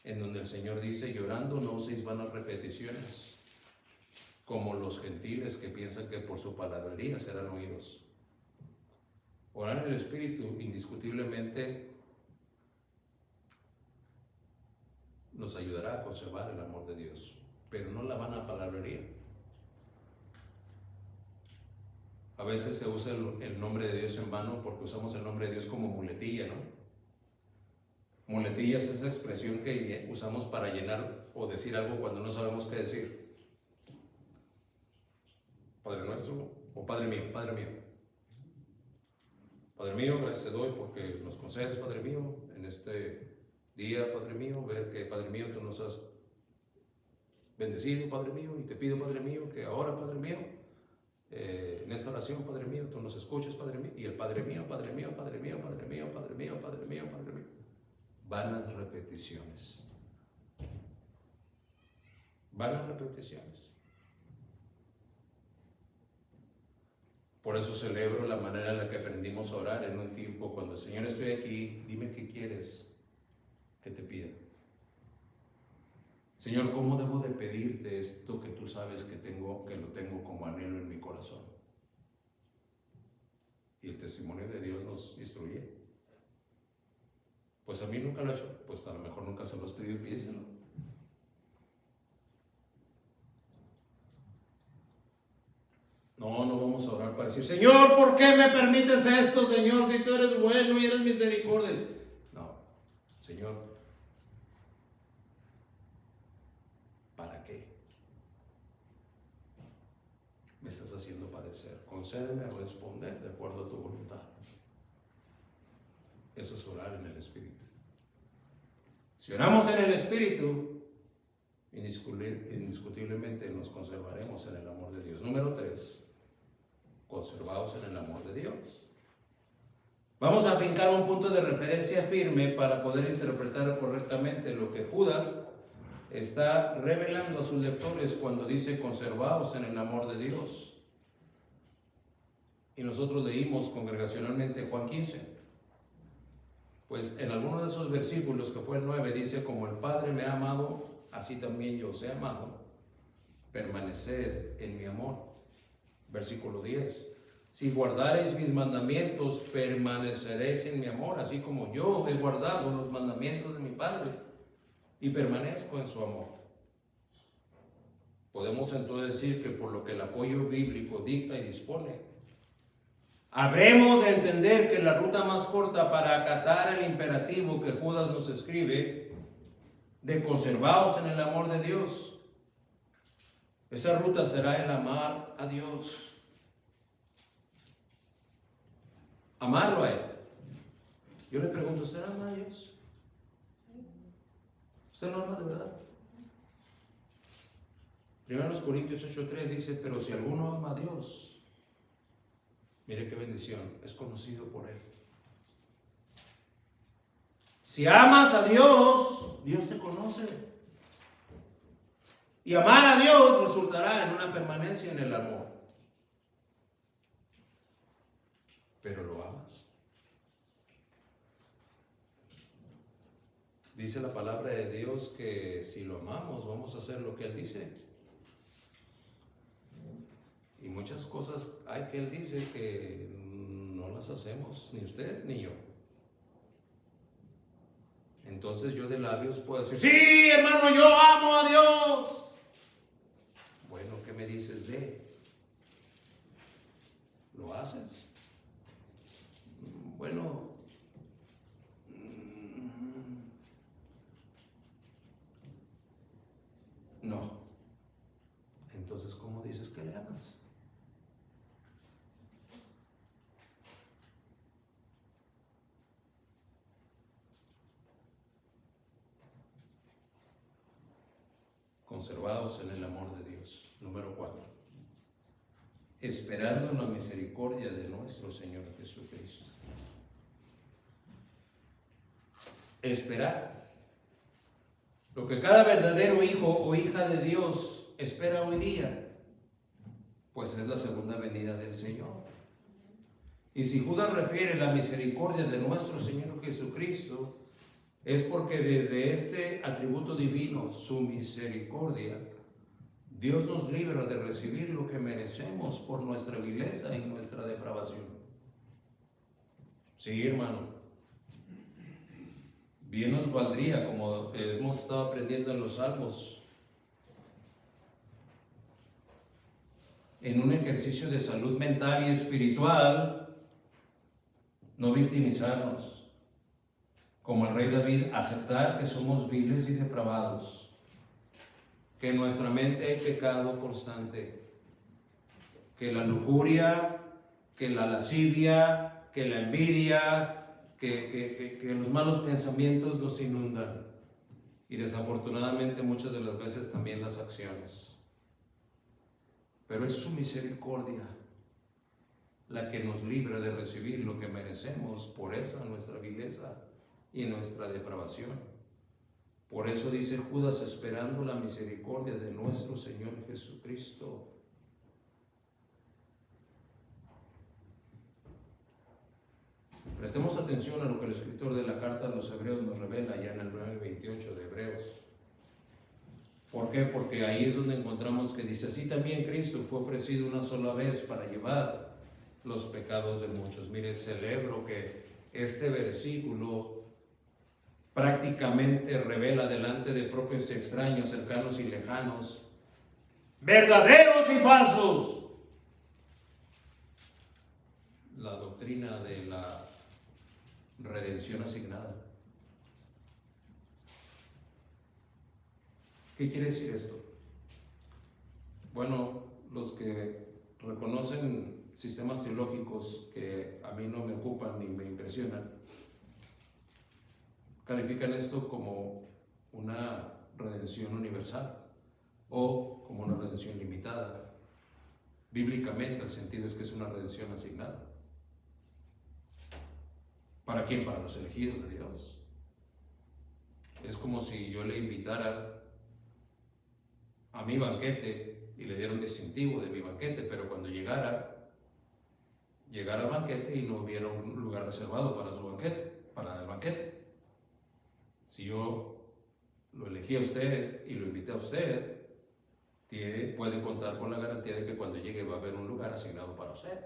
en donde el Señor dice: llorando no uséis vanas repeticiones, como los gentiles que piensan que por su palabrería serán oídos. Orar en el Espíritu indiscutiblemente nos ayudará a conservar el amor de Dios, pero no la vana palabrería. A veces se usa el nombre de Dios en vano porque usamos el nombre de Dios como muletilla, ¿no? Muletilla es esa expresión que usamos para llenar o decir algo cuando no sabemos qué decir. Padre nuestro, o Padre mío, Padre mío. Padre mío, gracias te doy porque nos concedes, Padre mío, en este día, Padre mío, ver que, Padre mío, tú nos has bendecido, Padre mío, y te pido, Padre mío, que ahora, Padre mío, en esta oración, Padre mío, tú nos escuches, Padre mío, y el Padre mío, Padre mío, Padre mío, Padre mío, Padre mío, Padre mío, Padre mío. Vanas repeticiones. Vanas repeticiones. Por eso celebro la manera en la que aprendimos a orar en un tiempo cuando: Señor, estoy aquí, dime qué quieres que te pida. Señor, ¿cómo debo de pedirte esto que tú sabes que lo tengo como anhelo en mi corazón? Y el testimonio de Dios nos instruye. Pues a mí nunca lo he hecho, pues a lo mejor nunca se lo has pedido, pídeselo. No vamos a orar para decir: Señor, ¿por qué me permites esto, Señor, si tú eres bueno y eres misericordia? No, Señor, ¿para qué me estás haciendo padecer? Concédeme responder de acuerdo a tu voluntad. Eso es orar en el Espíritu. Si oramos en el Espíritu, indiscutiblemente nos conservaremos en el amor de Dios. Número 3, conservados en el amor de Dios. Vamos a fincar un punto de referencia firme para poder interpretar correctamente lo que Judas está revelando a sus lectores cuando dice: conservados en el amor de Dios. Y nosotros leímos congregacionalmente Juan 15. Pues en alguno de esos versículos, que fue el 9, dice: como el Padre me ha amado, así también yo os he amado, permaneced en mi amor. Versículo 10: si guardareis mis mandamientos, permaneceréis en mi amor, así como yo he guardado los mandamientos de mi Padre y permanezco en su amor. Podemos entonces decir que por lo que el apoyo bíblico dicta y dispone, habremos de entender que la ruta más corta para acatar el imperativo que Judas nos escribe de conservados en el amor de Dios, esa ruta será el amar a Dios. Amarlo a Él. Yo le pregunto: ¿usted ama a Dios? ¿Usted lo ama de verdad? 1 Corintios 8:3 dice: pero si alguno ama a Dios, mire qué bendición, es conocido por Él. Si amas a Dios, Dios te conoce. Y amar a Dios resultará en una permanencia en el amor. Pero lo amas. Dice la palabra de Dios que si lo amamos, vamos a hacer lo que Él dice. Y muchas cosas hay que Él dice que no las hacemos, ni usted ni yo. Entonces yo de labios puedo decir: sí, hermano, yo amo a Dios. Bueno, ¿qué me dices de? ¿Lo haces? Bueno, no. Entonces, ¿cómo dices que le amas? Conservados en el amor de Dios. Número 4. Esperando en la misericordia de nuestro Señor Jesucristo. Esperar. Lo que cada verdadero hijo o hija de Dios espera hoy día, pues es la segunda venida del Señor. Y si Judas refiere la misericordia de nuestro Señor Jesucristo, es porque desde este atributo divino, su misericordia, Dios nos libra de recibir lo que merecemos por nuestra vileza y nuestra depravación. Sí, hermano. Bien nos valdría, como hemos estado aprendiendo en los Salmos, en un ejercicio de salud mental y espiritual, no victimizarnos. Como el rey David, aceptar que somos viles y depravados, que en nuestra mente hay pecado constante, que la lujuria, que la lascivia, que la envidia, que los malos pensamientos nos inundan, y desafortunadamente muchas de las veces también las acciones. Pero es su misericordia la que nos libra de recibir lo que merecemos por esa nuestra vileza y nuestra depravación. Por eso dice Judas, esperando la misericordia de nuestro Señor Jesucristo. Prestemos atención a lo que el escritor de la carta a los Hebreos nos revela ya en el 9:28 de Hebreos. ¿Por qué? Porque ahí es donde encontramos que dice, así también Cristo fue ofrecido una sola vez para llevar los pecados de muchos. Mire, celebro que este versículo prácticamente revela delante de propios y extraños, cercanos y lejanos, verdaderos y falsos, la doctrina de la redención asignada. ¿Qué quiere decir esto? Bueno, los que reconocen sistemas teológicos que a mí no me ocupan ni me impresionan, califican esto como una redención universal o como una redención limitada. Bíblicamente el sentido es que es una redención asignada. ¿Para quién? Para los elegidos de Dios. Es como si yo le invitara a mi banquete y le diera un distintivo de mi banquete, pero cuando llegara al banquete y no hubiera un lugar reservado para su banquete, para el banquete. Si yo lo elegí a usted y lo invité a usted, puede contar con la garantía de que cuando llegue va a haber un lugar asignado para usted.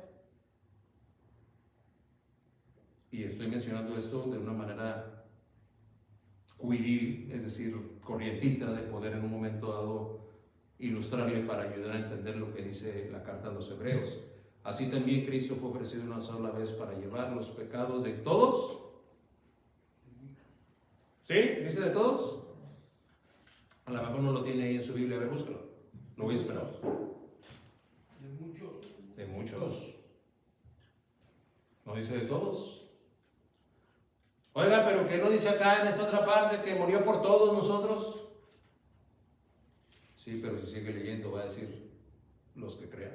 Y estoy mencionando esto de una manera pueril, es decir, corrientita, de poder en un momento dado ilustrarle para ayudar a entender lo que dice la carta a los Hebreos. Así también Cristo fue ofrecido una sola vez para llevar los pecados de todos. ¿Sí? ¿Dice de todos? A lo mejor no lo tiene ahí en su Biblia, a ver, búscalo. Lo voy a esperar. De muchos. De muchos. ¿No dice de todos? Oiga, pero que no dice acá en esa otra parte que murió por todos nosotros. Sí, pero si sigue leyendo va a decir los que crean.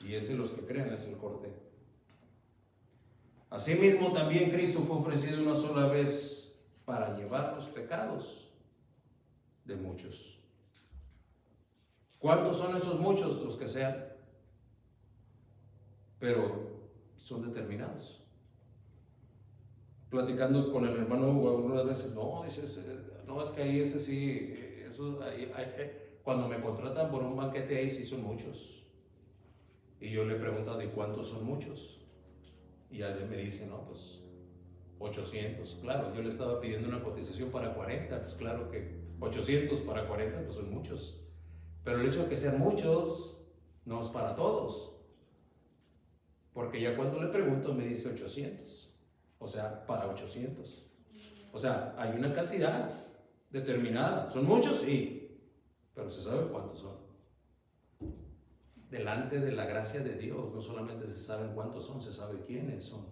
Y ese los que crean es el corte. Asimismo también Cristo fue ofrecido una sola vez para llevar los pecados de muchos. ¿Cuántos son esos muchos? Los que sean. Pero son determinados. Platicando con el hermano Hugo algunas veces, no, dices, no, es que ahí ese sí, eso, cuando me contratan por un banquete ahí sí son muchos. Y yo le he preguntado, ¿y cuántos son muchos? Y él me dice, no, pues 800. Claro, yo le estaba pidiendo una cotización para 40, pues claro que 800 para 40 pues son muchos. Pero el hecho de que sean muchos no es para todos. Porque ya cuando le pregunto me dice 800. O sea, para 800. O sea, hay una cantidad determinada. ¿Son muchos? Sí. Pero se sabe cuántos son. Delante de la gracia de Dios, no solamente se saben cuántos son, se sabe quiénes son.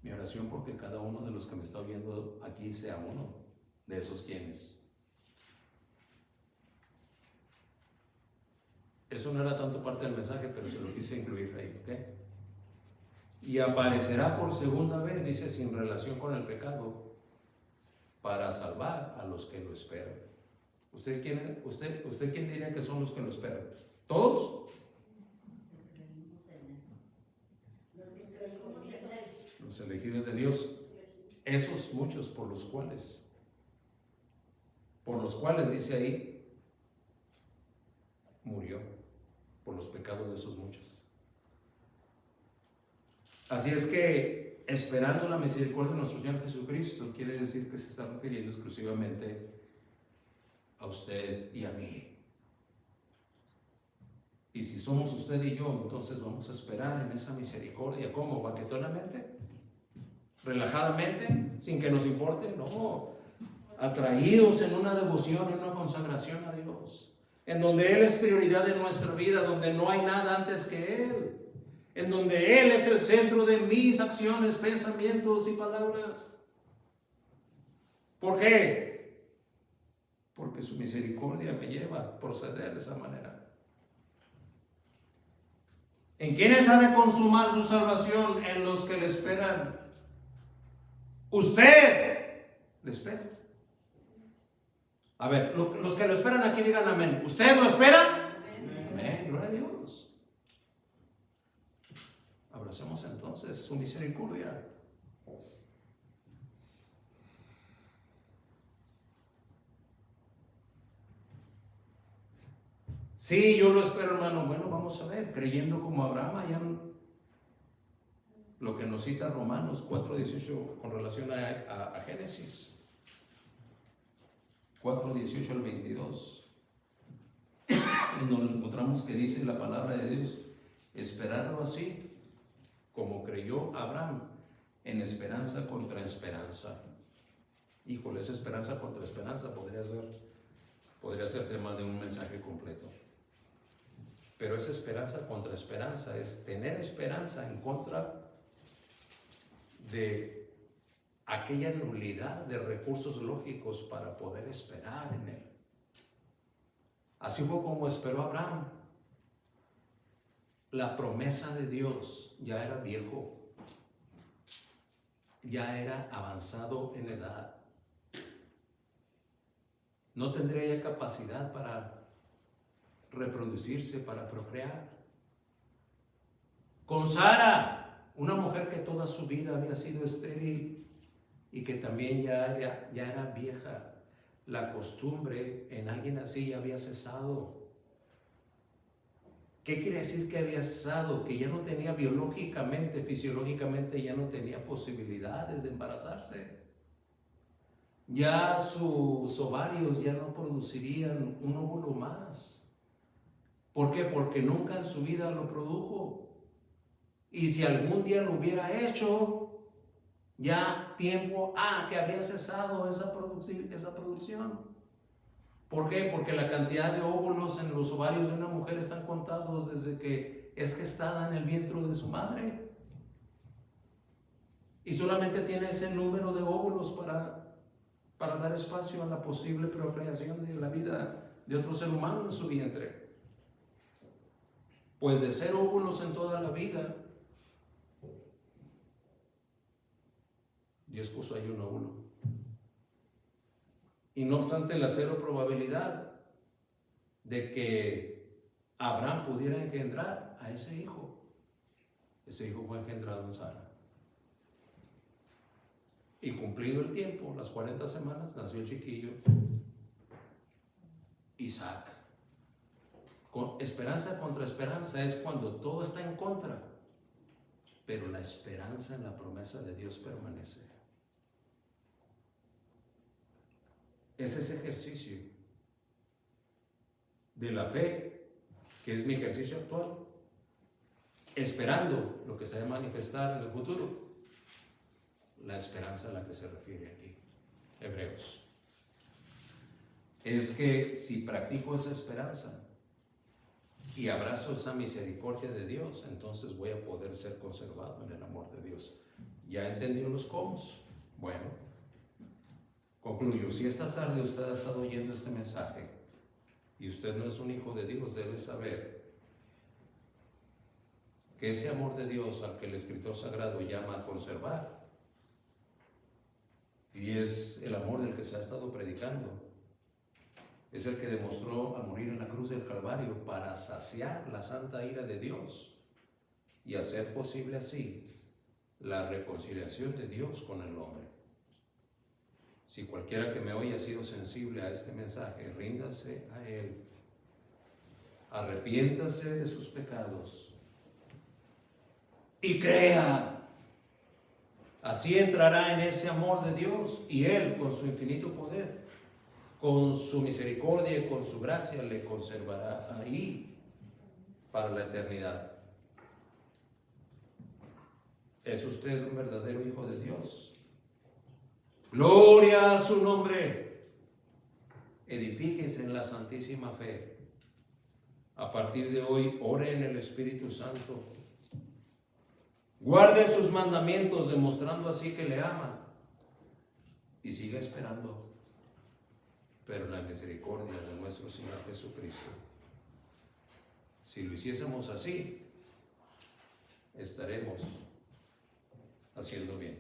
Mi oración porque cada uno de los que me está viendo aquí sea uno de esos quiénes. Eso no era tanto parte del mensaje, pero se lo quise incluir ahí, ¿ok? Y aparecerá por segunda vez, dice, sin relación con el pecado, para salvar a los que lo esperan. ¿Usted quién diría que son los que lo esperan? ¿Todos? Los elegidos de Dios. Esos muchos por los cuales dice ahí, murió por los pecados de esos muchos. Así es que esperando la misericordia de nuestro Señor Jesucristo quiere decir que se está refiriendo exclusivamente a usted y a mí. Y si somos usted y yo, entonces vamos a esperar en esa misericordia. ¿Cómo? ¿Baquetonamente? ¿Relajadamente? ¿Sin que nos importe? No. Atraídos en una devoción, en una consagración a Dios. En donde Él es prioridad en nuestra vida, donde no hay nada antes que Él. En donde Él es el centro de mis acciones, pensamientos y palabras. ¿Por qué? Porque su misericordia me lleva a proceder de esa manera. ¿En quiénes ha de consumar su salvación? En los que le esperan. Usted le espera. A ver, los que lo esperan aquí digan amén. ¿Usted lo espera? Amén. Gloria a Dios. Abracemos entonces su misericordia. Sí, yo lo espero, hermano. Bueno, vamos a ver, creyendo como Abraham, allá lo que nos cita Romanos 4:18 con relación a Génesis 4:18 al 22, en donde encontramos que dice la palabra de Dios, esperarlo así, como creyó Abraham, en esperanza contra esperanza. Híjole, esa esperanza contra esperanza podría ser tema de un mensaje completo. Pero esa esperanza contra esperanza es tener esperanza en contra de aquella nulidad de recursos lógicos para poder esperar en Él. Así fue como esperó Abraham. La promesa de Dios ya era viejo, ya era avanzado en edad. No tendría ya capacidad para reproducirse, para procrear. Con Sara, una mujer que toda su vida había sido estéril y que también ya era vieja, la costumbre en alguien así ya había cesado. ¿Qué quiere decir que había cesado? Que ya no tenía biológicamente, fisiológicamente ya no tenía posibilidades de embarazarse. Ya sus ovarios ya no producirían un óvulo más. ¿Por qué? Porque nunca en su vida lo produjo. Y si algún día lo hubiera hecho, ya tiempo que habría cesado esa producción. ¿Por qué? Porque la cantidad de óvulos en los ovarios de una mujer están contados desde que es gestada en el vientre de su madre. Y solamente tiene ese número de óvulos para dar espacio a la posible procreación de la vida de otro ser humano en su vientre. Pues de 0 óvulos en toda la vida, Dios puso ahí un óvulo. Y no obstante la 0 probabilidad de que Abraham pudiera engendrar a ese hijo fue engendrado en Sara. Y cumplido el tiempo, las 40 semanas, nació el chiquillo, Isaac. Con esperanza contra esperanza es cuando todo está en contra, pero la esperanza en la promesa de Dios permanece. Es ese ejercicio de la fe, que es mi ejercicio actual, esperando lo que se va a manifestar en el futuro. La esperanza a la que se refiere aquí, Hebreos. Es que si practico esa esperanza y abrazo esa misericordia de Dios, entonces voy a poder ser conservado en el amor de Dios. ¿Ya entendió los cómo? Bueno, concluyo. Si esta tarde usted ha estado oyendo este mensaje y usted no es un hijo de Dios, debe saber que ese amor de Dios al que el Escritor Sagrado llama a conservar Y es el amor del que se ha estado predicando. Es el que demostró al morir en la cruz del Calvario para saciar la santa ira de Dios y hacer posible así la reconciliación de Dios con el hombre. Si cualquiera que me oye ha sido sensible a este mensaje, ríndase a Él. Arrepiéntase de sus pecados y crea. Así entrará en ese amor de Dios y Él, con su infinito poder, con su misericordia y con su gracia, le conservará ahí para la eternidad. ¿Es usted un verdadero hijo de Dios? Gloria a su nombre. Edifíquese en la santísima fe. A partir de hoy, ore en el Espíritu Santo. Guarde sus mandamientos, demostrando así que le ama. Y siga esperando, pero en la misericordia de nuestro Señor Jesucristo. Si lo hiciésemos así, estaremos haciendo bien.